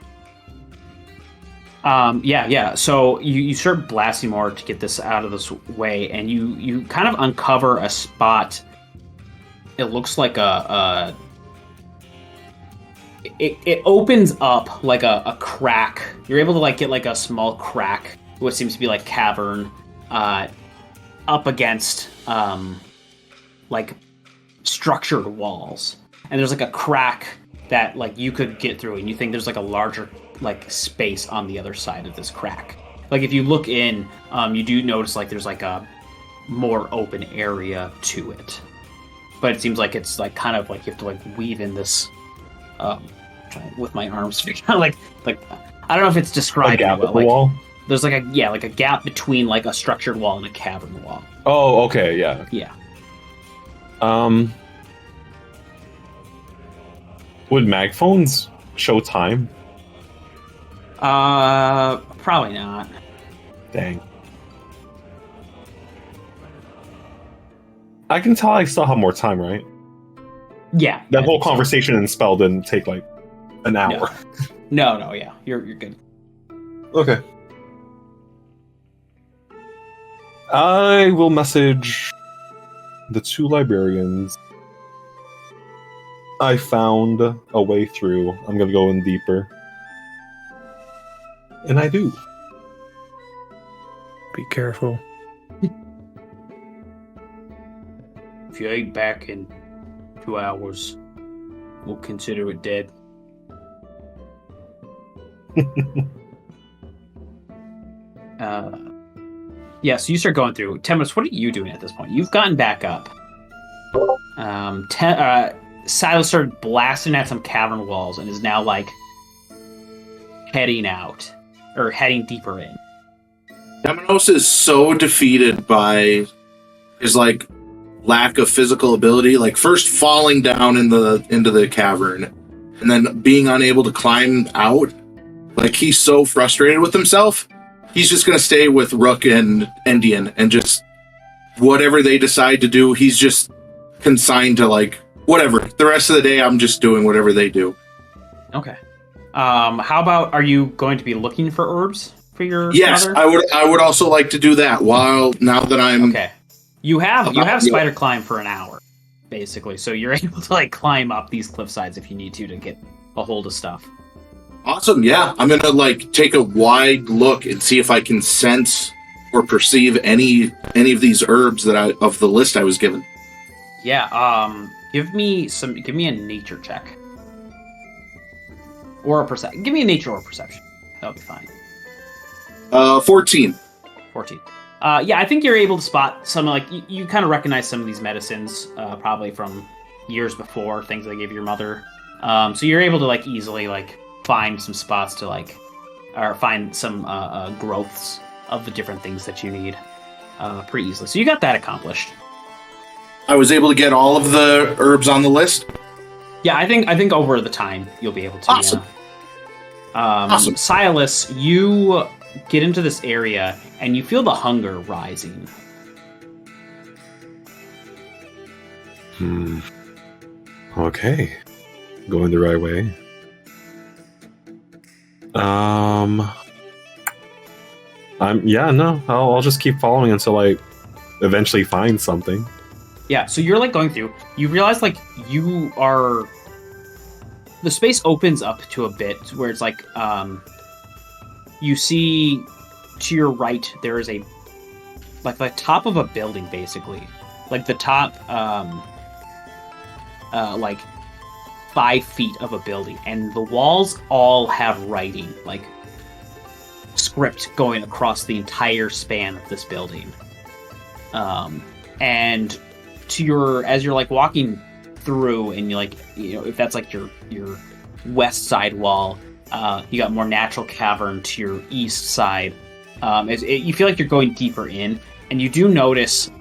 Yeah. So you start blasting more to get this out of this way, and you kind of uncover a spot it looks like it opens up like a crack. You're able to like get like a small crack, what seems to be like cavern, up against like structured walls, and there's like a crack that like you could get through, and you think there's like a larger like space on the other side of this crack. Like if you look in, you do notice like there's like a more open area to it, but it seems like it's like kind of like you have to like weave in this with my arms kind of like I don't know if it's described A gap well. at the Like, wall. there's like a gap between like a structured wall and a cavern wall. Oh, okay, yeah. Yeah. Would mag phones show time? Probably not. Dang. I can tell I still have more time, right? Yeah. That I whole think so. conversation and spell didn't take like an hour. No, yeah, you're good. Okay. I will message the 2 librarians. I found a way through. I'm gonna go in deeper. And I do. Be careful. If you ain't back in 2 hours, we'll consider it dead. Yeah, so you start going through. Temenos, what are you doing at this point? You've gotten back up. Silas started blasting at some cavern walls and is now like heading out or heading deeper in. Temenos is so defeated by his like lack of physical ability, like first falling down into the cavern and then being unable to climb out. Like he's so frustrated with himself. He's just going to stay with Rook and Endien and just whatever they decide to do, he's just consigned to like whatever. The rest of the day I'm just doing whatever they do. Okay. How about, are you going to be looking for herbs for your Yes, mother? I would also like to do that now that I'm Okay. You have spider climb for an hour, basically, so you're able to like climb up these cliff sides if you need to get a hold of stuff. awesome. Yeah, I'm gonna like take a wide look and see if I can sense or perceive any of these herbs that of the list I was given. Yeah. Give me a nature check or a perception. Give me a nature or perception. That'll be fine. 14. 14. Yeah, I think you're able to spot some, like, you kind of recognize some of these medicines, probably from years before, things they gave your mother. So you're able to, like, easily, like, find some spots to, like, or find some growths of the different things that you need pretty easily. So you got that accomplished. I was able to get all of the herbs on the list. Yeah, I think over the time you'll be able to. Awesome. Yeah. Awesome. Silas, you get into this area and you feel the hunger rising. Okay. Going the right way. I'll just keep following until I eventually find something. Yeah, so you're like going through. You realize like you are. The space opens up to a bit where it's like you see to your right there is a like the top of a building basically, like the top like 5 feet of a building, and the walls all have writing like script going across the entire span of this building, and to your as you're like walking through, and you like, you know, if that's like your west side wall, you got more natural cavern to your east side. You feel like you're going deeper in, and you do notice.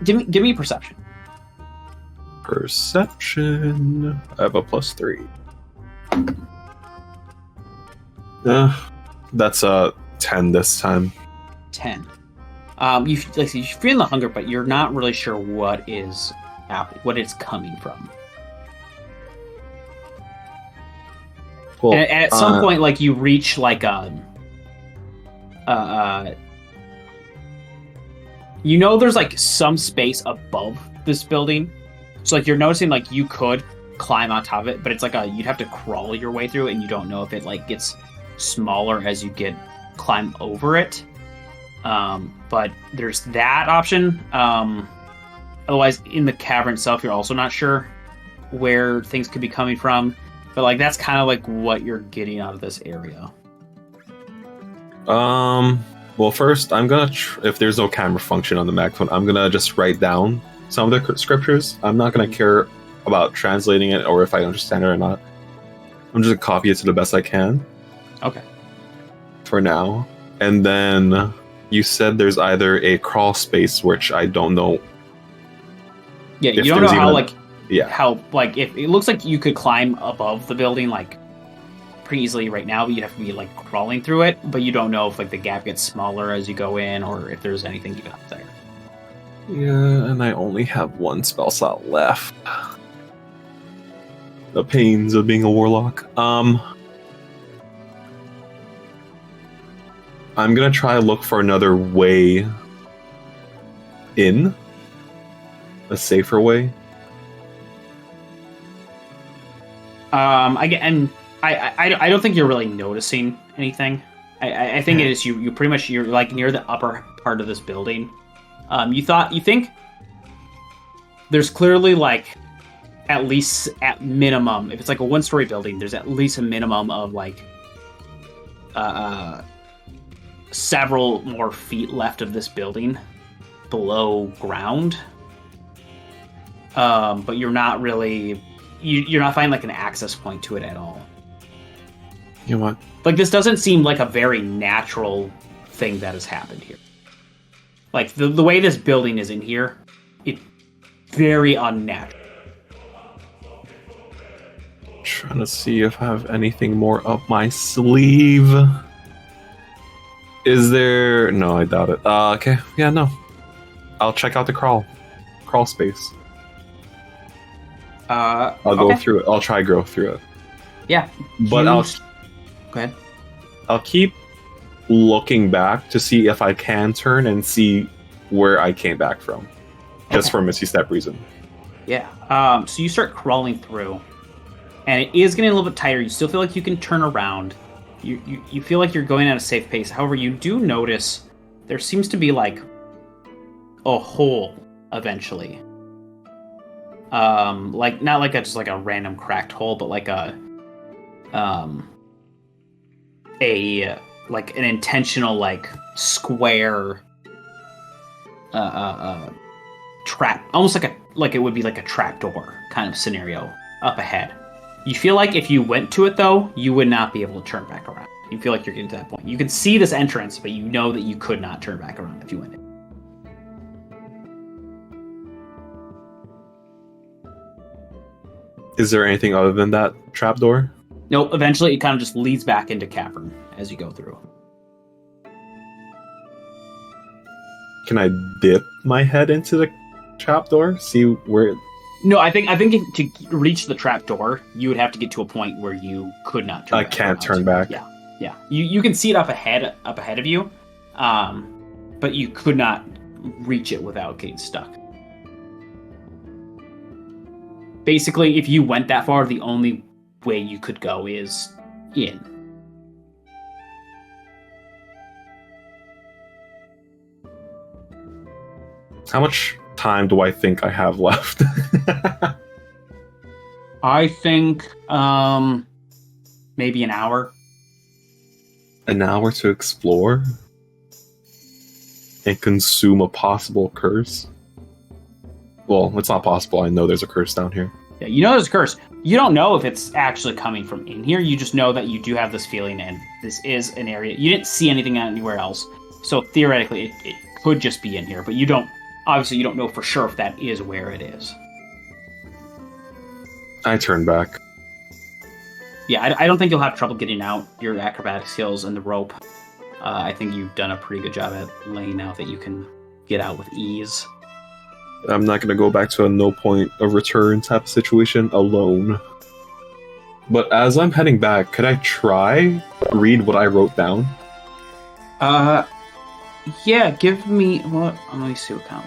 Give me a perception. Perception. I have a +3. That's a 10 this time. 10. You feel the hunger, but you're not really sure what it's coming from. Well, And at some point, like you You know there's like some space above this building. So like you're noticing like you could climb on top of it, but it's like you'd have to crawl your way through it, and you don't know if it like gets smaller as you climb over it. But there's that option. Otherwise, in the cavern itself, you're also not sure where things could be coming from. But like that's kind of like what you're getting out of this area. Well, first, I'm gonna if there's no camera function on the Mac phone, I'm gonna just write down some of the scriptures. I'm not gonna care about translating it or if I understand it or not. I'm just gonna copy it to the best I can. Okay. For now, and then you said there's either a crawl space, which I don't know. Yeah, you don't know how how if it looks like you could climb above the building like pretty easily right now, but you'd have to be like crawling through it, but you don't know if like the gap gets smaller as you go in or if there's anything even up there. Yeah, and I only have one spell slot left. The pains of being a warlock. I'm gonna try to look for another way in. A safer way. I don't think you're really noticing anything. I think it is you pretty much you're like near the upper part of this building. You think there's clearly like at least at minimum, if it's like a one-story building, there's at least a minimum of like several more feet left of this building below ground. But you're not really you're not finding like an access point to it at all. You know what? Like this doesn't seem like a very natural thing that has happened here. Like the way this building is in here, it's very unnatural. Trying to see if I have anything more up my sleeve. Is there? No, I doubt it. Okay, yeah, no. I'll check out the crawl space. I'll go through it. I'll try to go through it. Yeah, but go ahead. I'll keep looking back to see if I can turn and see where I came back from, just for Misty Step reason. Yeah. So you start crawling through, and it is getting a little bit tighter. You still feel like you can turn around. You feel like you're going at a safe pace. However, you do notice there seems to be like a hole eventually. Like not like just like a random cracked hole, but like a like an intentional like square trap, almost like it would be like a trapdoor kind of scenario up ahead. You feel like if you went to it though, you would not be able to turn back around. You feel like you're getting to that point. You can see this entrance, but you know that you could not turn back around if you went in. Is there anything other than that trapdoor? No, eventually it kind of just leads back into cavern as you go through. Can I dip my head into the trapdoor? See where? No, I think to reach the trapdoor, you would have to get to a point where you could not turn back. I can't turn back. Yeah. You can see it up ahead of you, but you could not reach it without getting stuck. Basically, if you went that far, the only way you could go is in. How much time do I think I have left? I think maybe an hour. An hour to explore and consume a possible curse? Well, it's not possible. I know there's a curse down here. Yeah, you know there's a curse. You don't know if it's actually coming from in here. You just know that you do have this feeling, and this is an area. You didn't see anything anywhere else, so theoretically it could just be in here. But you don't. Obviously, you don't know for sure if that is where it is. I turn back. Yeah, I don't think you'll have trouble getting out. Your acrobatic skills and the rope. I think you've done a pretty good job at laying out that you can get out with ease. I'm not going to go back to a no point of return type of situation alone. But as I'm heading back, could I try read what I wrote down? Yeah, give me. What? Let me see what kind.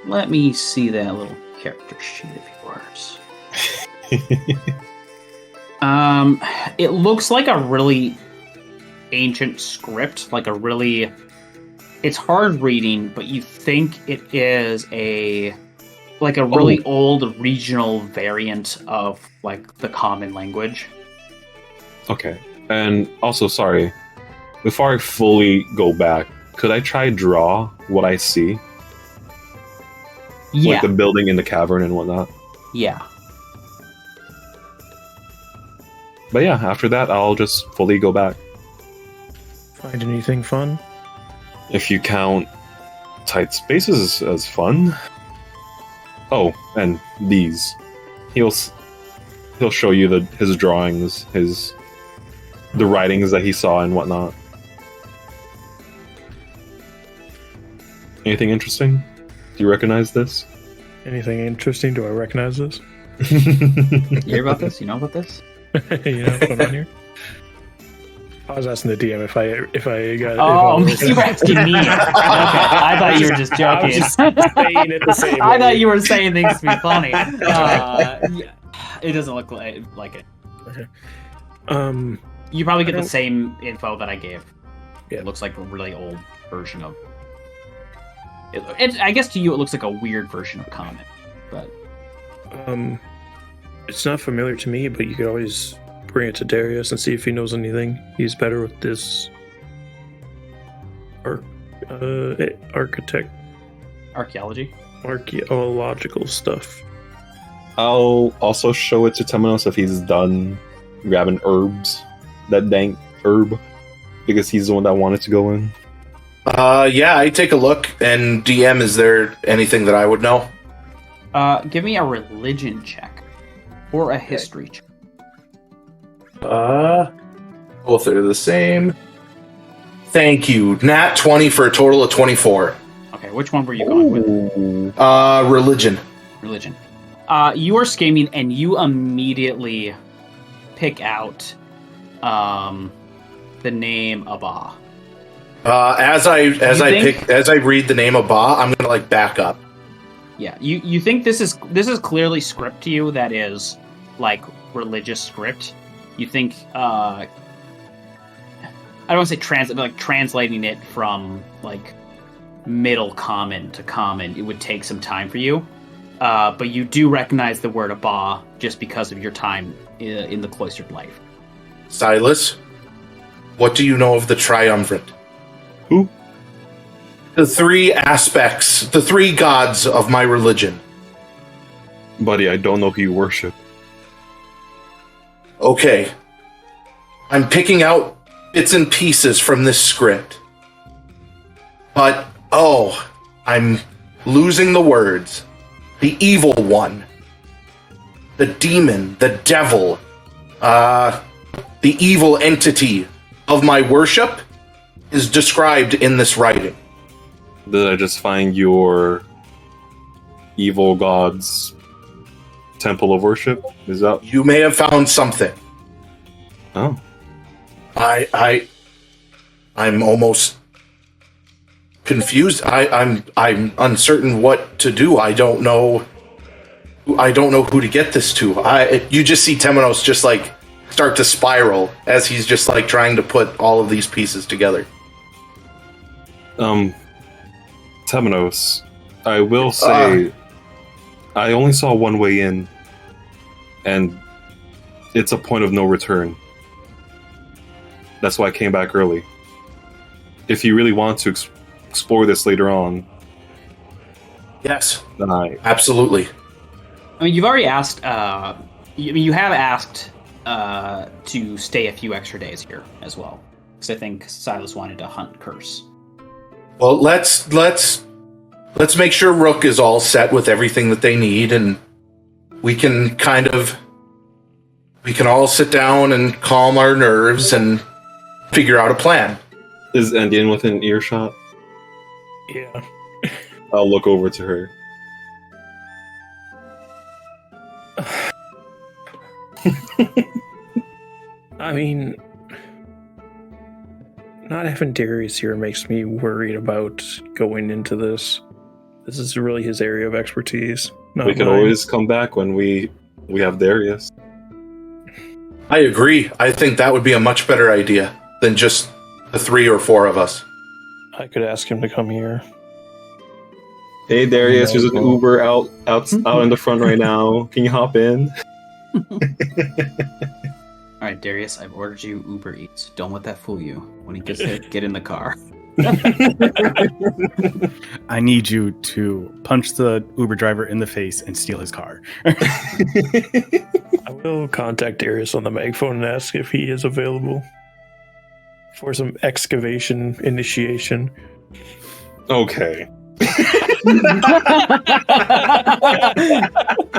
Let me see that little character sheet of yours. It looks like a really ancient script, like a really. It's hard reading, but you think it is a really old regional variant of like the common language. Okay. And also, sorry, before I fully go back, could I try draw what I see? Yeah. Like the building in the cavern and whatnot? Yeah. But yeah, after that, I'll just fully go back. Find anything fun? If you count tight spaces as fun. Oh, and these. He'll show you his drawings, the writings that he saw and whatnot. Anything interesting? Do you recognize this? Anything interesting? Do I recognize this? You hear about this? You know about this? You know what's going on here? I was asking the DM if I got. Oh, you were asking me. Okay, I thought you were just joking. I was just saying it the same I way. thought you were saying things to be funny. Yeah, it doesn't look like it. Okay. You probably get the same info that I gave. Yeah. It looks like a really old version of. I guess to you it looks like a weird version of Common, but. It's not familiar to me, but you could always bring it to Darius and see if he knows anything. He's better with this archaeological stuff. I'll also show it to Temenos if he's done grabbing herbs, that dank herb, because he's the one that wanted to go in. Yeah, I take a look. And DM, is there anything that I would know? Give me a religion check or a history check. Both are the same. Thank you. Nat 20 for a total of 24. Okay, which one were you going with? Religion. Religion. You are scheming, and you immediately pick out the name Abba. As I read the name Abba, I'm gonna back up. Yeah, you think this is clearly script to you that is like religious script. You think I don't want to say translate, but translating it from like middle common to common, it would take some time for you. But you do recognize the word Abba just because of your time in the cloistered life. Silas, what do you know of the Triumvirate? Who? The three aspects, the three gods of my religion. Buddy, I don't know who you worship. Okay. I'm picking out bits and pieces from this script. But, I'm losing the words. The evil one. The demon, the devil. The evil entity of my worship is described in this writing. Did I just find your evil god's temple of worship? Is that? You may have found something. Oh. I'm almost confused. I'm uncertain what to do. I don't know who to get this to. You just see Temenos just start to spiral as he's just trying to put all of these pieces together. Temenos, I will say I only saw one way in, and it's a point of no return. That's why I came back early. If you really want to explore this later on, yes, then absolutely. I mean, you've already asked. You have asked to stay a few extra days here as well, because I think Silas wanted to hunt Curse. Well, let's make sure Rook is all set with everything that they need, and we can all sit down and calm our nerves and figure out a plan. Is Endien within earshot? Yeah. I'll look over to her. I mean, not having Darius here makes me worried about going into this. This is really his area of expertise. We could always come back when we have Darius. I agree. I think that would be a much better idea than just the 3 or 4 of us. I could ask him to come here. Hey Darius, there's an Uber out in the front right now. Can you hop in? All right, Darius, I've ordered you Uber Eats. Don't let that fool you. When he gets there, get in the car. I need you to punch the Uber driver in the face and steal his car. I will contact Darius on the megaphone and ask if he is available for some excavation initiation. Okay.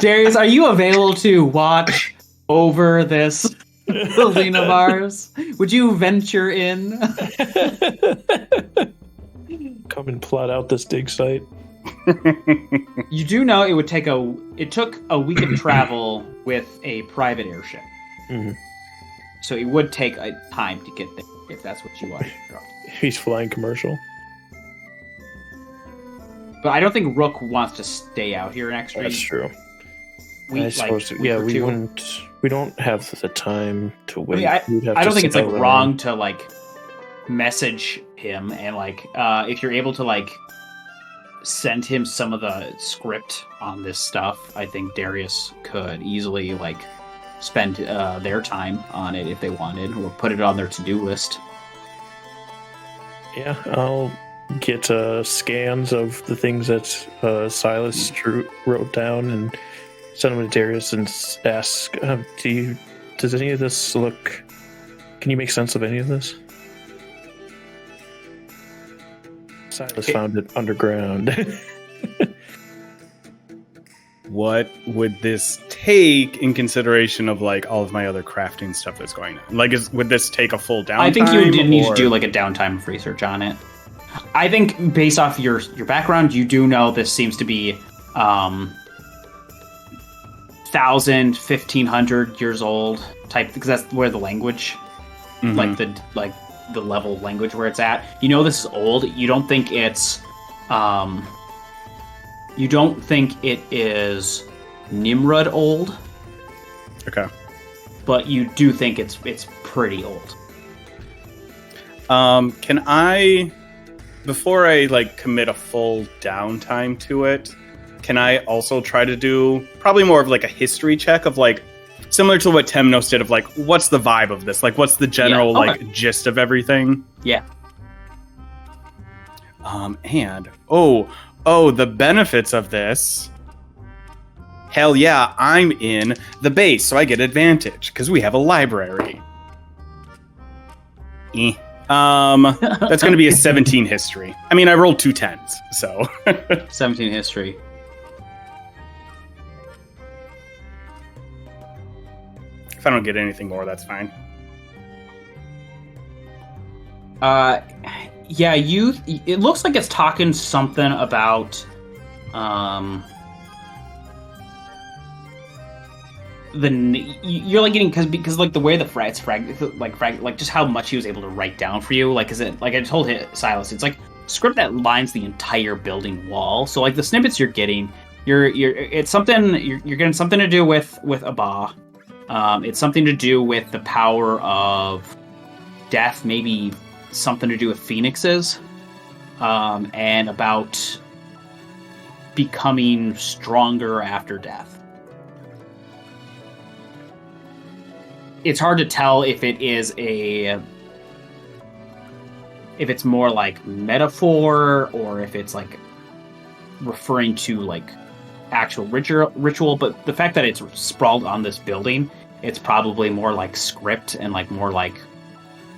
Darius, are you available to watch over this building of ours? Would you venture in? Come and plot out this dig site. You do know it took a week of travel with a private airship. Mm-hmm. So it would take a time to get there if that's what you want. He's flying commercial. But I don't think Rook wants to stay out here next week. That's true. We wouldn't. We don't have the time to wait. I don't think it's wrong to message him and if you're able to send him some of the script on this stuff. I think Darius could easily spend their time on it if they wanted, or put it on their to-do list. Yeah, I'll get scans of the things that Silas wrote down and send them to Darius and ask, does any of this look... Can you make sense of any of this? Silas found it underground. What would this take in consideration of all of my other crafting stuff that's going on? Would this take a full downtime? I think you would need to do a downtime of research on it. I think based off your background, you do know this seems to be 1,000, 1,500 years old type, because that's where the language, the level of language where it's at. You know this is old. You don't think it's it is Nimrod old. Okay. But you do think it's pretty old. Can I, before I commit a full downtime to it, can I also try to do probably more of a history check of similar to what Temenos did of what's the vibe of this? What's the general gist of everything? Yeah. And the benefits of this. Hell yeah, I'm in the base, so I get advantage because we have a library. That's going to be a 17 history. I mean, I rolled 2 10s, so 17 history. If I don't get anything more, that's fine. Yeah, it looks like it's talking something about you're getting because the way the just how much he was able to write down for you, is it I told Silas, it's script that lines the entire building wall. So the snippets you're getting, you're getting something to do with Abba. It's something to do with the power of death, maybe something to do with phoenixes, and about becoming stronger after death. It's hard to tell if it's more metaphor or if it's referring to actual ritual, but the fact that it's sprawled on this building, it's probably more script and more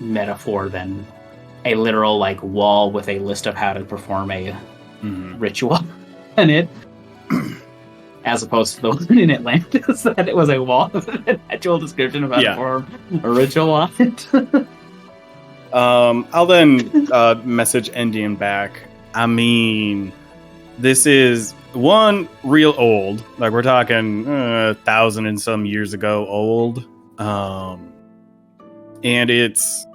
metaphor than a literal wall with a list of how to perform a ritual in it, as opposed to the one in Atlantis that it was a wall with an actual description of how to perform a ritual on it. I'll then message Endien back. I mean, this is one real old, we're talking 1,000 and some years ago old, and it's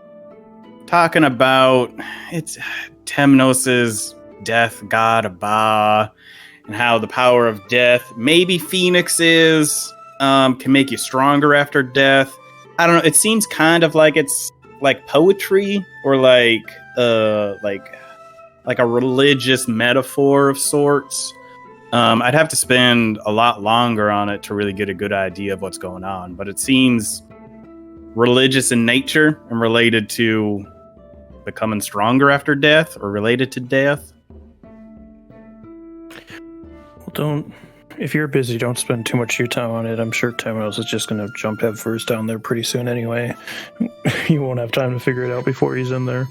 talking about it's Temenos' death god Abba, and how the power of death, maybe phoenixes, can make you stronger after death. I don't know. It seems kind of like it's like poetry or like a religious metaphor of sorts. I'd have to spend a lot longer on it to really get a good idea of what's going on, but it seems religious in nature and related to becoming stronger after death or related to death. Well, if you're busy, don't spend too much of your time on it. I'm sure Temenos is just going to jump head first down there pretty soon anyway. You won't have time to figure it out before he's in there.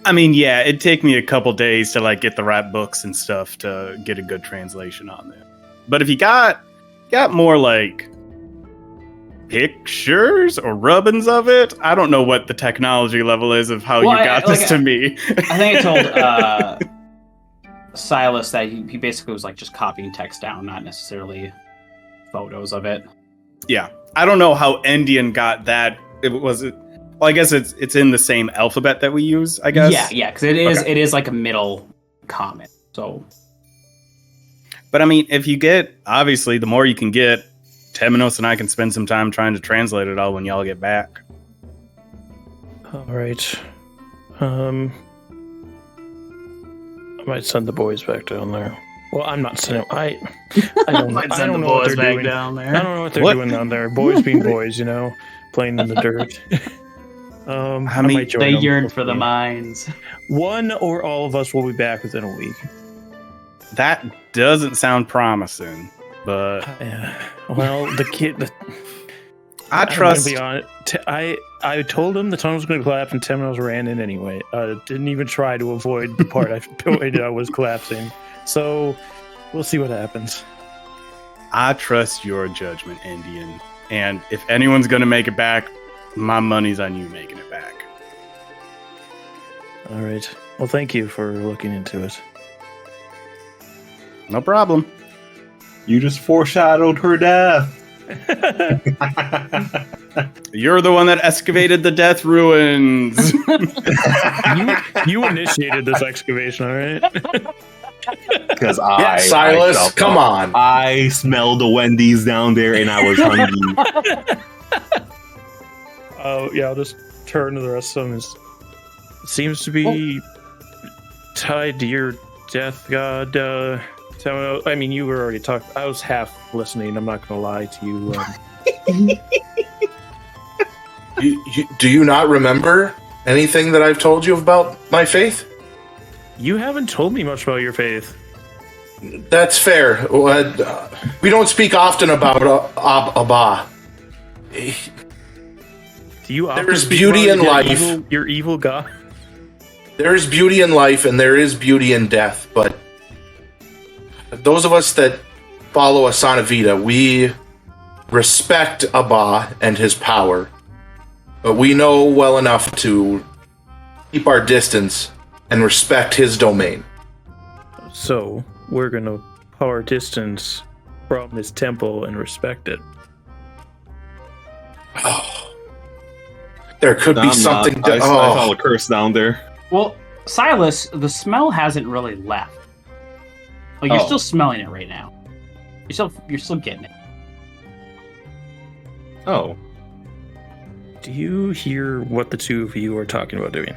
I mean, yeah, it'd take me a couple days to like get the right books and stuff to get a good translation on there. But if you got more like pictures or rubbings of it, I don't know what the technology level is of how you got this to me. I think I told Silas that he basically was like just copying text down, not necessarily photos of it. Yeah, I don't know how Endien got that. Well, I guess it's in the same alphabet that we use, I guess. Yeah, because it is like a middle comment. So, but I mean, if you get, obviously, the more you can get, Temenos and I can spend some time trying to translate it all when y'all get back. All right. I might send the boys back down there. Well, I'm not sending. I don't know what they're doing down there. I don't know what they're doing down there. Boys being boys, playing in the dirt. I mean, they yearn for the mines. One or all of us will be back within a week. That doesn't sound promising, but well, the kid. I trust. I'm gonna be honest. I told him the tunnel was going to collapse, and Temenos ran in anyway. Didn't even try to avoid the part I pointed out was collapsing. So we'll see what happens. I trust your judgment, Endien. And if anyone's going to make it back, my money's on you making it back. All right. Well, thank you for looking into it. No problem. You just foreshadowed her death. You're the one that excavated the death ruins. you initiated this excavation, all right? Because Silas, come on. I smelled the Wendy's down there and I was hungry. Yeah, I'll just turn to the rest of them. It seems to be tied to your death god. I mean, you were already talking. I was half listening. I'm not going to lie to you. Do you not remember anything that I've told you about my faith? You haven't told me much about your faith. That's fair. We don't speak often about Abba. Do you There's beauty in life. Your evil god? There is beauty in life and there is beauty in death, but those of us that follow Asana Vita, we respect Abba and his power, but we know well enough to keep our distance and respect his domain. So, we're going to power distance from his temple and respect it. Oh. There could be something... I saw a curse down there. Well, Silas, the smell hasn't really left. Like, you're still smelling it right now. You're still getting it. Oh. Do you hear what the two of you are talking about doing?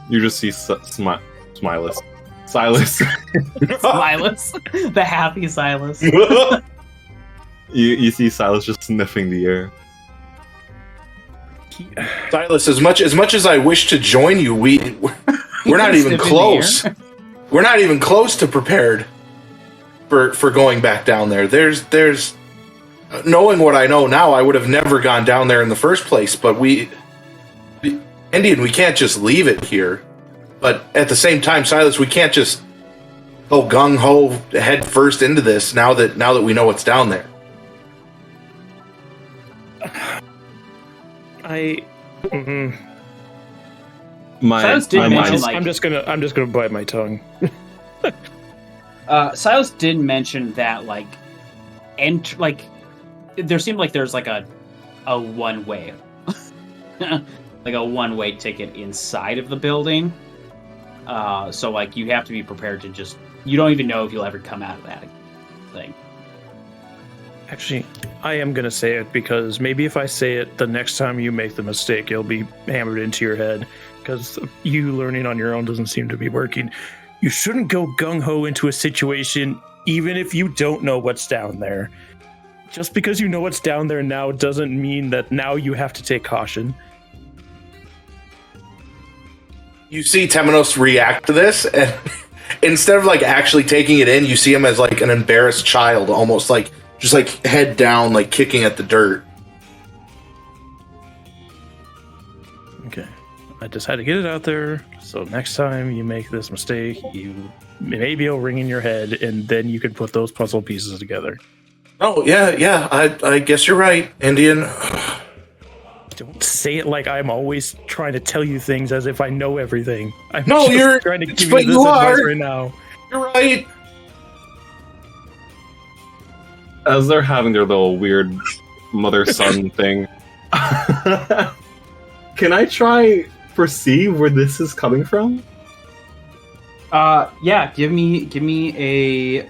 You just see Silas. Silas. Silas. The happy Silas. You see Silas just sniffing the air. Silas, as much as I wish to join you, we're not even close. We're not even close to prepared for going back down there. There's knowing what I know now, I would have never gone down there in the first place, but Endien, we can't just leave it here. But at the same time, Silas, we can't just go gung-ho head first into this now that we know what's down there. Silas did mention, I'm just gonna bite my tongue. Silas did mention that there seemed like there's like a a one-way, like a one-way ticket inside of the building. So like you have to be prepared to just. You don't even know if you'll ever come out of that thing. Actually, I am going to say it because maybe if I say it the next time you make the mistake, it'll be hammered into your head because you learning on your own doesn't seem to be working. You shouldn't go gung-ho into a situation even if you don't know what's down there. Just because you know what's down there now doesn't mean that now you have to take caution. You see Temenos react to this, and instead of like actually taking it in, you see him as like an embarrassed child, almost like just like head down, like kicking at the dirt. Okay. I just had to get it out there. So next time you make this mistake, maybe it'll ring in your head, and then you can put those puzzle pieces together. Oh, yeah. I guess you're right, Endien. Don't say it like I'm always trying to tell you things as if I know everything. I'm No, just you're trying to give but you this you advice are. right now. You're right. As they're having their little weird mother-son thing, can I try perceive where this is coming from? Yeah. Give me a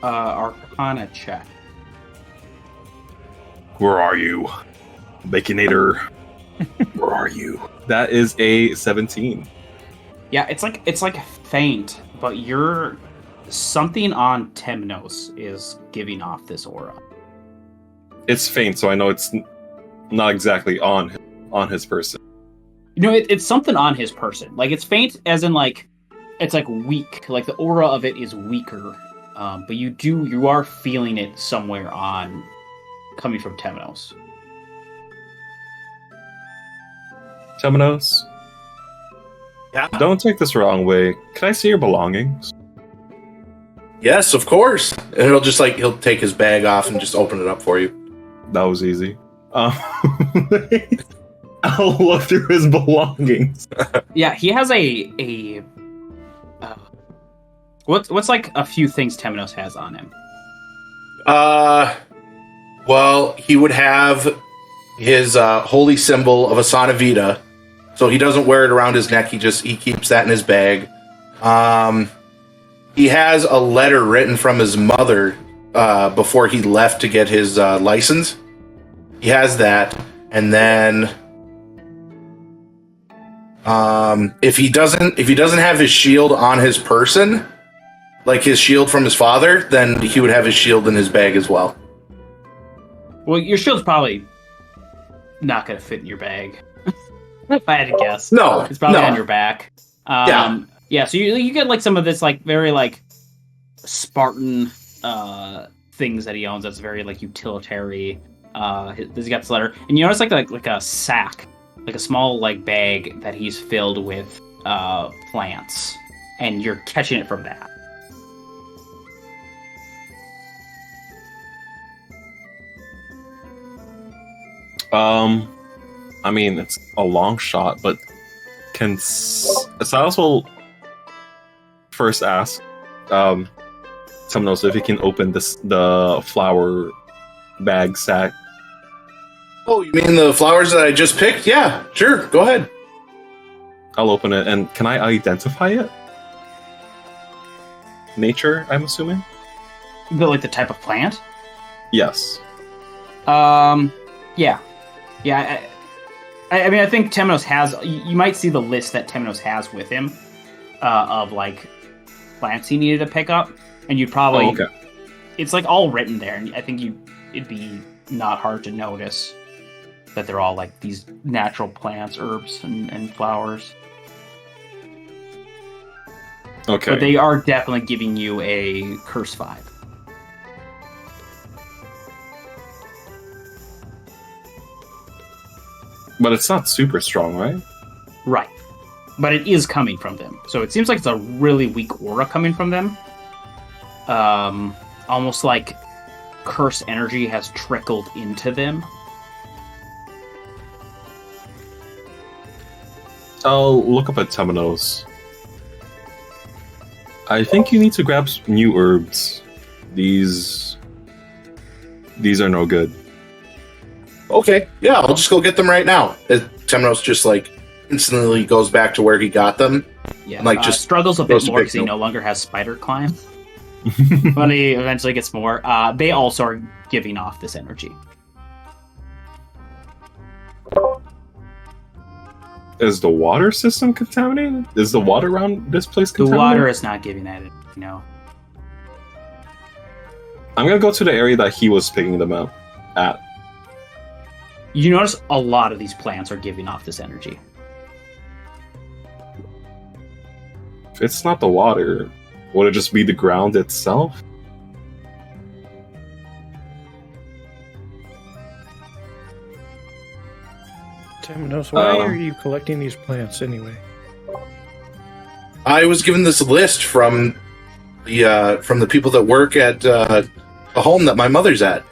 Arcana check. Where are you, Baconator? Where are you? That is a 17. Yeah, it's like faint, but you're something on Temenos is giving off this aura. It's faint, so I know it's not exactly on his person. You know, it's something on his person. Like it's faint, as in like it's like weak. Like the aura of it is weaker, but you are feeling it somewhere on coming from Temenos. Temenos, Yeah. don't take this the wrong way. Can I see your belongings? Yes, of course. And it'll just like he'll take his bag off and just open it up for you. That was easy. I'll look through his belongings. Yeah, he has a what's like a few things Temenos has on him. Well, he would have his holy symbol of Asana Vita, so he doesn't wear it around his neck. He keeps that in his bag. He has a letter written from his mother before he left to get his license. He has that, and then if he doesn't have his shield on his person, like his shield from his father, then he would have his shield in his bag as well. Well, your shield's probably not going to fit in your bag. If I had to guess. No, It's probably no. on your back. Yeah. Yeah, so you get like some of this like very like Spartan things that he owns that's very like utilitarian. He's got this letter. And you notice like a sack, like a small like bag that he's filled with plants. And you're catching it from that. I mean, it's a long shot, but can Silas will first ask someone else if he can open the flower bag sack. Oh, you mean the flowers that I just picked? Yeah, sure. Go ahead. I'll open it, and can I identify it? Nature, I'm assuming? Like the type of plant? Yes. Yeah. I mean, I think Temenos has. You might see the list that Temenos has with him of like plants he needed to pick up, and you'd probably. Oh, okay. It's like all written there, and I think it'd be not hard to notice that they're all like these natural plants, herbs, and flowers. Okay. But they are definitely giving you a curse vibe. But it's not super strong, right? Right. But it is coming from them. So it seems like it's a really weak aura coming from them. Almost like curse energy has trickled into them. I'll look up at Temenos. I think you need to grab some new herbs. These are no good. Okay, yeah, I'll just go get them right now. Temenos just like instantly goes back to where he got them. Yeah, And, like, just struggles a goes bit to more pick because he them. no longer has spider climb. But he eventually gets more. They also are giving off this energy. Is the water system contaminated? Is the water around this place The contaminated? water is not giving that, I'm gonna go to the area that he was picking them up at. You notice a lot of these plants are giving off this energy. If it's not the water, would it just be the ground itself? Temenos, why are you collecting these plants anyway? I was given this list from the people that work at the home that my mother's at.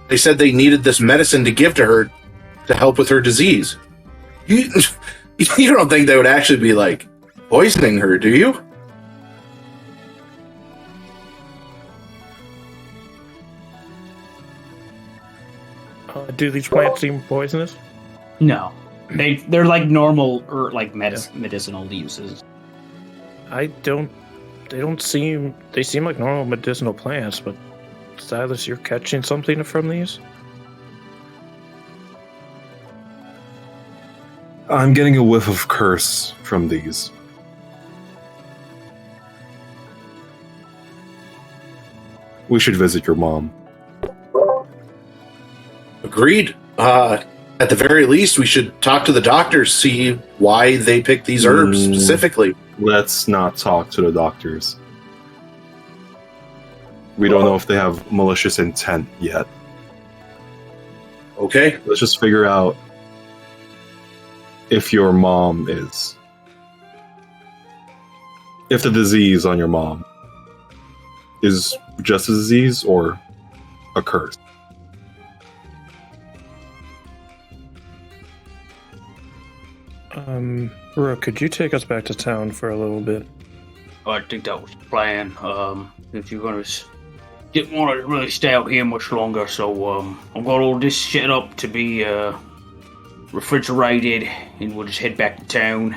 They said they needed this medicine to give to her to help with her disease. You don't think they would actually be like poisoning her, do you? Do these plants seem poisonous? No, they're like normal or like medicinal uses. They seem like normal medicinal plants, but Silas, you're catching something from these? I'm getting a whiff of curse from these. We should visit your mom. Agreed. At the very least, we should talk to the doctors, see why they picked these herbs specifically. Let's not talk to the doctors. We don't know if they have malicious intent yet. Okay. Let's just figure out if your mom is. If the disease on your mom is just a disease or a curse. Rook, could you take us back to town for a little bit? I think that was the plan. If you're gonna didn't want to really stay out here much longer, so I've got all this set up to be refrigerated, and we'll just head back to town.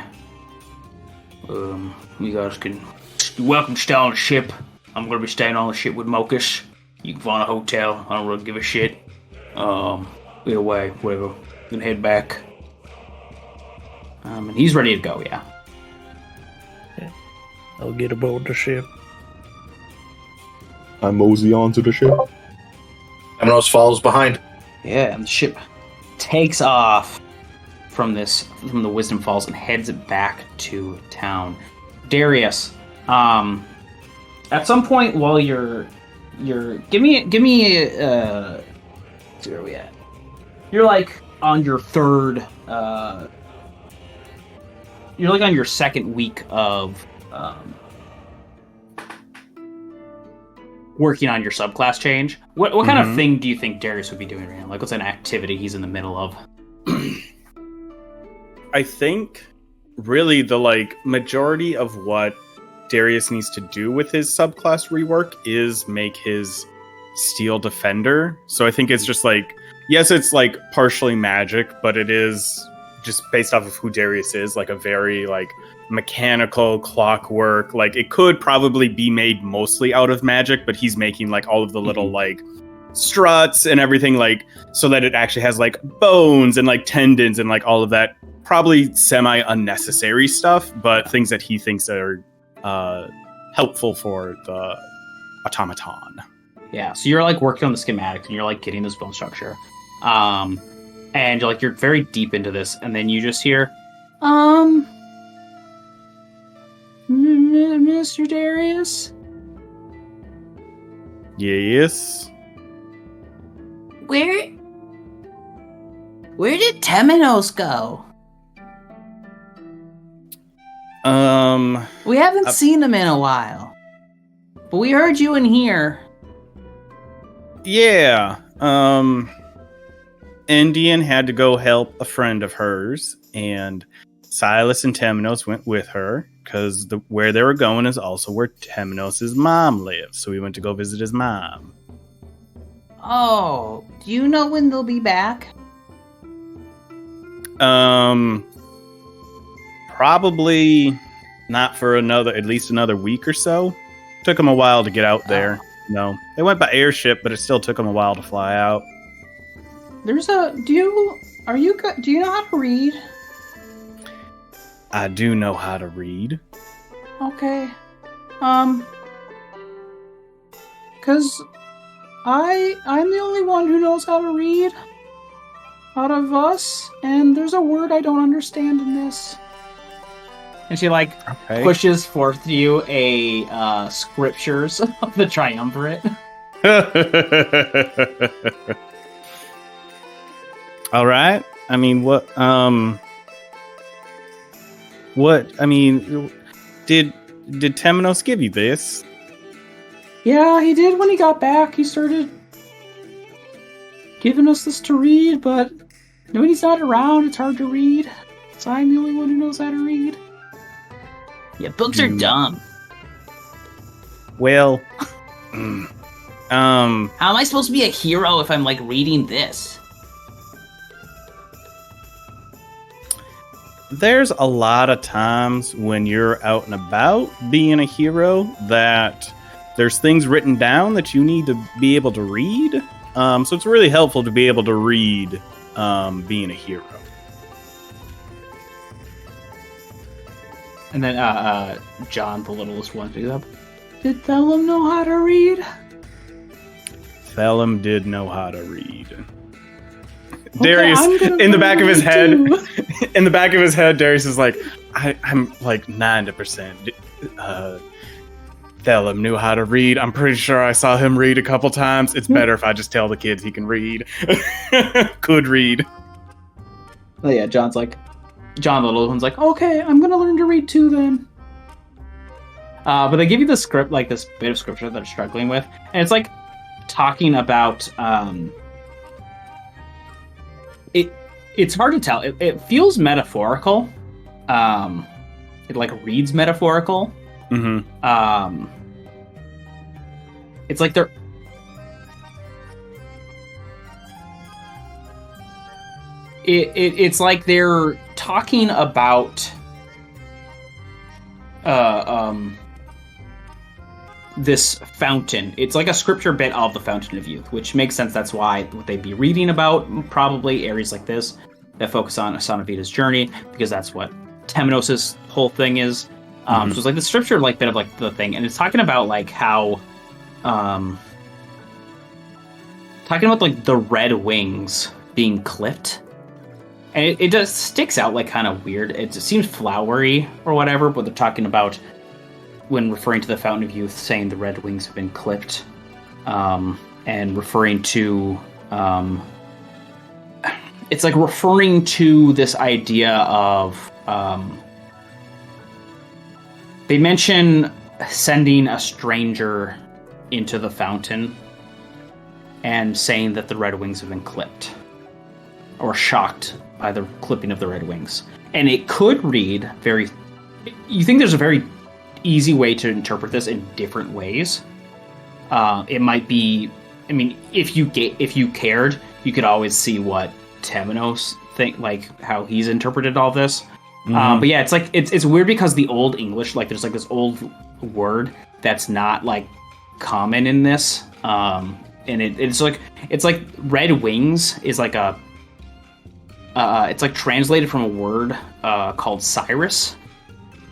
You guys you're welcome to stay on the ship. I'm gonna be staying on the ship with Mokus. You can find a hotel. I don't really give a shit. Either way, whatever. We're gonna head back. And he's ready to go, yeah. I'll get aboard the ship. I mosey onto the ship. Temenos follows behind. Yeah, and the ship takes off from the Wisdom Falls and heads back to town. Darius, at some point while you're give me where are we at? You're like on your third you're like on your second week of working on your subclass change. What kind of thing do you think Darius would be doing right now? Like, what's an activity he's in the middle of? I think really the majority of what Darius needs to do with his subclass rework is make his Steel Defender. So I think it's just yes, it's partially magic, but it is just based off of who Darius is, a very mechanical clockwork. It could probably be made mostly out of magic, but he's making all of the little struts and everything so that it actually has bones and tendons and all of that probably semi unnecessary stuff, but things that he thinks are helpful for the automaton. Yeah, so you're working on the schematics and you're getting this bone structure. And you're very deep into this, and then you just hear, Mr. Darius? Yes. Where did Temenos go? We haven't seen him in a while. But we heard you in here. Yeah. Endien had to go help a friend of hers, and Silas and Temenos went with her because where they were going is also where Temenos' mom lives. So we went to go visit his mom. Oh, do you know when they'll be back? Probably not for at least another week or so. Took them a while to get out there. No, they went by airship, but it still took them a while to fly out. Do you know how to read? I do know how to read. Okay. Cause I'm the only one who knows how to read out of us, and there's a word I don't understand in this. And she pushes forth to you a scriptures of the triumvirate. All right. I mean, did Temenos give you this? Yeah, he did when he got back. He started giving us this to read, but when he's not around, it's hard to read. So I'm the only one who knows how to read. Yeah, books are dumb. Well, how am I supposed to be a hero if I'm reading this? There's a lot of times when you're out and about being a hero that there's things written down that you need to be able to read. So it's really helpful to be able to read being a hero. And then John, the littlest one, picks up. Did Thelum know how to read? Thelum did know how to read. Okay, Darius, in the back of his head, too. in the back of his head, Darius is like, I'm 90%. Thelum knew how to read. I'm pretty sure I saw him read a couple times. It's better if I just tell the kids he can read. Could read. Oh yeah, John, the little one's like, okay, I'm gonna learn to read too then. But they give you the script, this bit of scripture that they're struggling with, and it's talking about it's hard to tell. It feels metaphorical. It reads metaphorical. Mm-hmm. It's like they're it's like they're talking about this fountain. It's like a scripture bit of the Fountain of Youth, which makes sense. That's why what they'd be reading about, probably areas like this that focus on Asana journey, because that's what Temenos' whole thing is. So it's the scripture bit of the thing, and it's talking about how talking about the red wings being clipped. And it just sticks out kind of weird. It seems flowery or whatever, but they're talking about, when referring to the Fountain of Youth, saying the red wings have been clipped, and referring to it's referring to this idea of they mention sending a stranger into the fountain and saying that the red wings have been clipped or shocked by the clipping of the red wings. And it could read you think there's a very easy way to interpret this in different ways. It might be, if you cared, you could always see what Temenos how he's interpreted all this. But yeah, it's weird because the Old English, there's this old word that's not common in this. And it's red wings is it's translated from a word called Cyrus,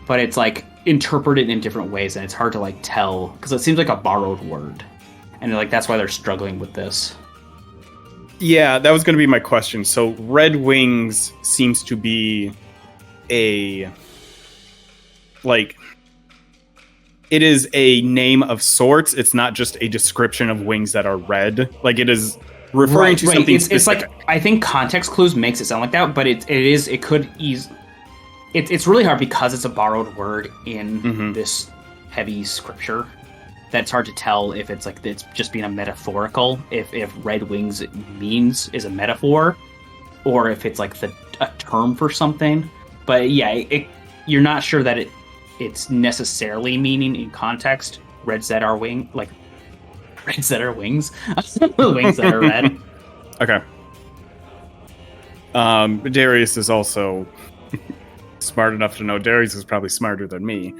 but it's interpreted in different ways, and it's hard to tell because it seems like a borrowed word, and that's why they're struggling with this. Yeah, that was going to be my question. So red wings seems to be it is a name of sorts. It's not just a description of wings that are red. It is referring to something specific. It's I think context clues makes it sound like that, but it could ease. It's really hard because it's a borrowed word in this heavy scripture. That's hard to tell if it's it's just being a metaphorical. If red wings is a metaphor, or if it's a term for something. But yeah, you're not sure that it's necessarily meaning in context reds that are wings, wings that are red. Okay. Darius is also smart enough to know Darius is probably smarter than me.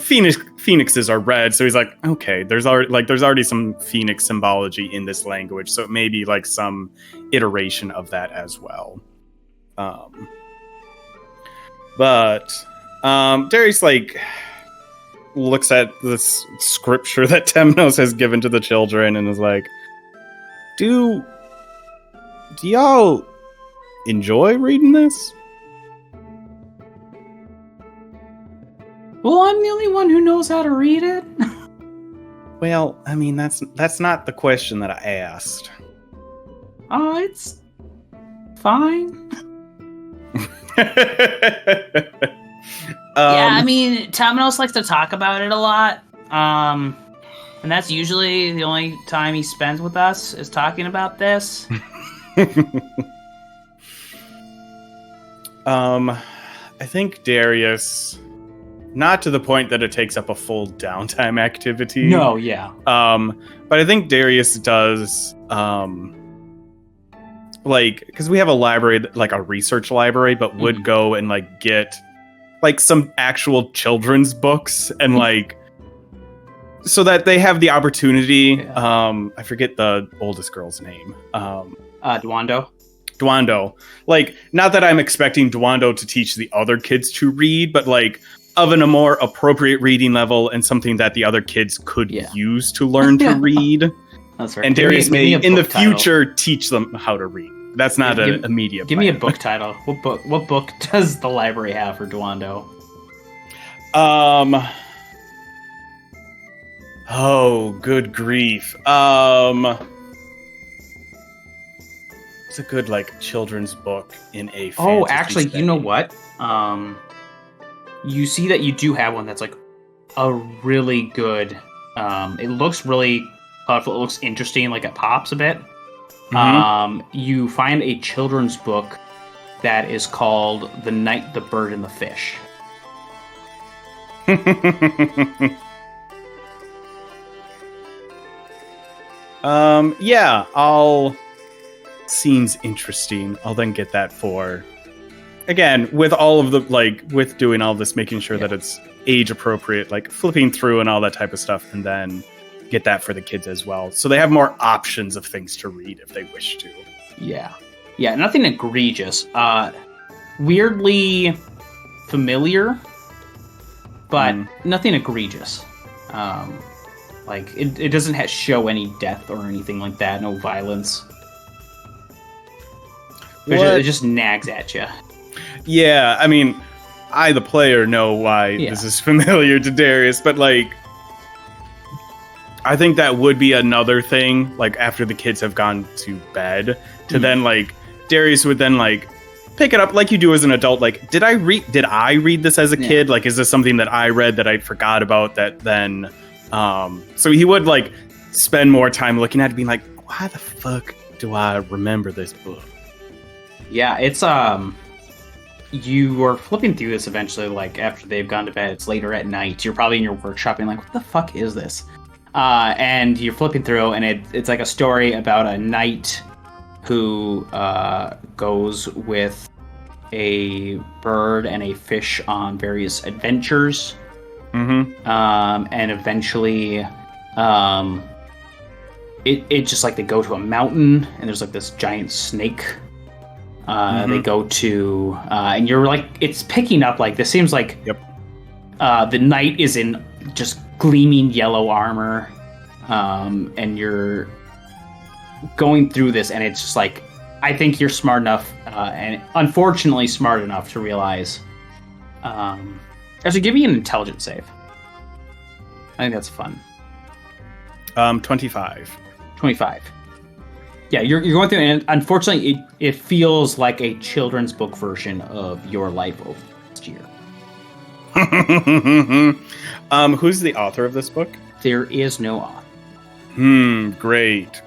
Phoenixes are red, so he's like, okay, there's already some phoenix symbology in this language, so it may be like some iteration of that as well. But Darius like looks at this scripture that Temenos has given to the children and is like, do y'all enjoy reading this? Well, I'm the only one who knows how to read it. Well, I mean, that's not the question that I asked. Oh, it's fine. Yeah, I mean, Temenos likes to talk about it a lot. And that's usually the only time he spends with us is talking about this. I think Darius, not to the point that it takes up a full downtime activity. No, yeah. But I think Darius does, like, because we have a library, like a research library, but would go and like get like some actual children's books and like, so that they have the opportunity. Yeah. I forget the oldest girl's name. Dwando. Like, not that I'm expecting Dwando to teach the other kids to read, but like of a more appropriate reading level and something that the other kids could use to learn to read. That's right. And Darius may, in the future, title. Teach them how to read. That's not an immediate. Give me a book title. What book does the library have for Dwando? Oh, good grief. It's a good like children's book in a. Oh, actually, setting. you know what? You see that you do have one that's like a really good. It looks really colorful. It looks interesting. Like it pops a bit. Mm-hmm. You find a children's book that is called "The Night, the Bird, and the Fish." Yeah, seems interesting. I'll then get that for, again, with all of the, like, with doing all this, making sure that it's age appropriate, like flipping through and all that type of stuff, and then get that for the kids as well. So they have more options of things to read if they wish to. Yeah. Yeah, nothing egregious. Weirdly familiar, but nothing egregious. Like, it doesn't show any death or anything like that, no violence. It just nags at you. Yeah, I mean, I, the player, know why this is familiar to Darius, but, like, I think that would be another thing, like, after the kids have gone to bed, to then, like, Darius would then, like, pick it up like you do as an adult. Like, did I read this as a kid? Like, is this something that I read that I forgot about that then... so he would, like, spend more time looking at it, being like, why the fuck do I remember this book? Yeah, it's, you are flipping through this eventually, like, after they've gone to bed. It's later at night. You're probably in your workshop being like, what the fuck is this? And you're flipping through, and it's like a story about a knight who, goes with a bird and a fish on various adventures. And eventually, it just like they go to a mountain and there's like this giant snake. They go to, and you're like, it's picking up like this seems like the knight is in just gleaming yellow armor, and you're going through this, and it's just like, I think you're smart enough, and unfortunately smart enough to realize. Actually, give me an intelligence save. I think that's fun. 25. 25. Yeah, you're going through, and unfortunately, it feels like a children's book version of your life over the last year. Who's the author of this book? There is no author. Great.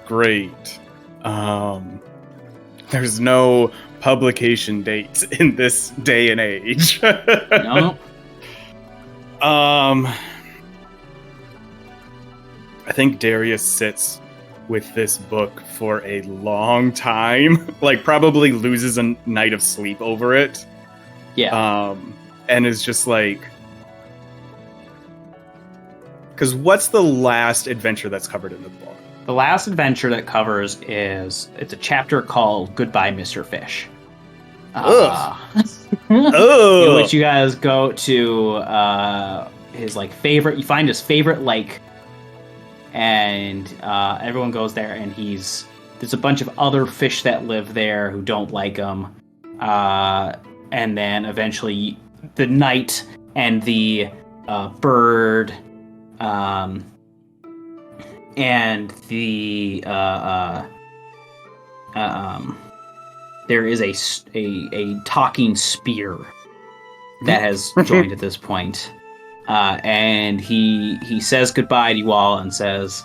There's no publication dates in this day and age. No. I think Darius sits with this book for a long time. Like, probably loses a night of sleep over it. Yeah. And is just like... Because what's the last adventure that's covered in the book? The last adventure that covers it's a chapter called Goodbye, Mr. Fish. In which you guys go to his favorite. You find his favorite lake, and everyone goes there. And there's a bunch of other fish that live there who don't like him. And then eventually, the knight and the bird, and the there is a talking spear that has joined at this point. And he says goodbye to you all and says,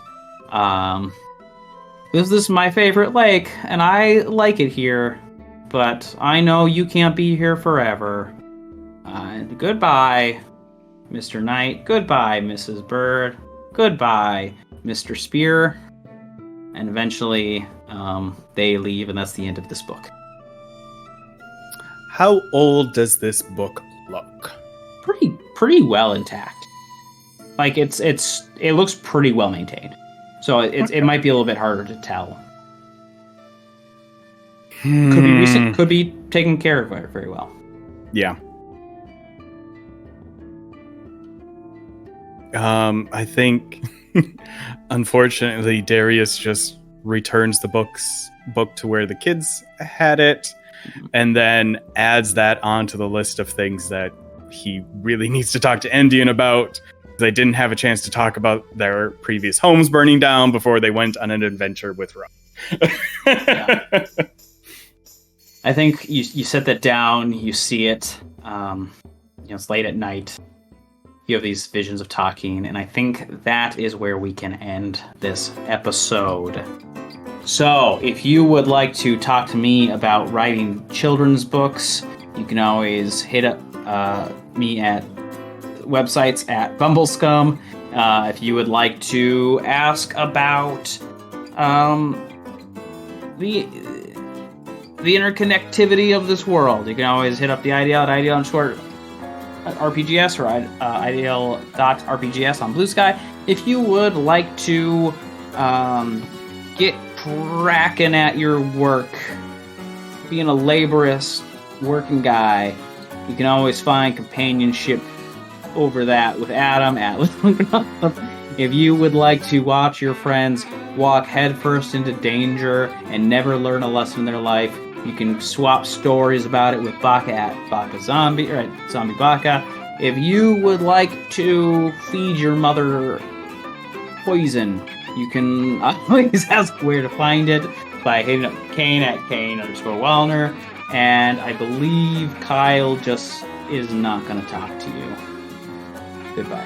this is my favorite lake, and I like it here, but I know you can't be here forever. Goodbye, Mr. Knight. Goodbye, Mrs. Bird. Goodbye, Mr. Spear. And eventually, they leave, and that's the end of this book. How old does this book look? Pretty well intact. Like it looks pretty well maintained. So it might be a little bit harder to tell. Could be recent. Could be taken care of very well. Yeah. I think, unfortunately, Darius just returns the book to where the kids had it, and then adds that onto the list of things that he really needs to talk to Endien about. They didn't have a chance to talk about their previous homes burning down before they went on an adventure with Rob. Yeah. I think you set that down, you see it, it's late at night. You have these visions of talking, and I think that is where we can end this episode. So, if you would like to talk to me about writing children's books, you can always hit up me at websites at Bumblescum. If you would like to ask about the interconnectivity of this world, you can always hit up the IDL at IDL_RPGS or IDL.RPGS on Blue Sky. If you would like to get cracking at your work, being a laborious working guy, you can always find companionship over that with Adam at If you would like to watch your friends walk headfirst into danger and never learn a lesson in their life, you can swap stories about it with Baka at BakaZombie, or at Zombie Baka. If you would like to feed your mother poison, you can always ask where to find it by hitting up Kane at Kane_Wellner. And I believe Kyle just is not going to talk to you. Goodbye.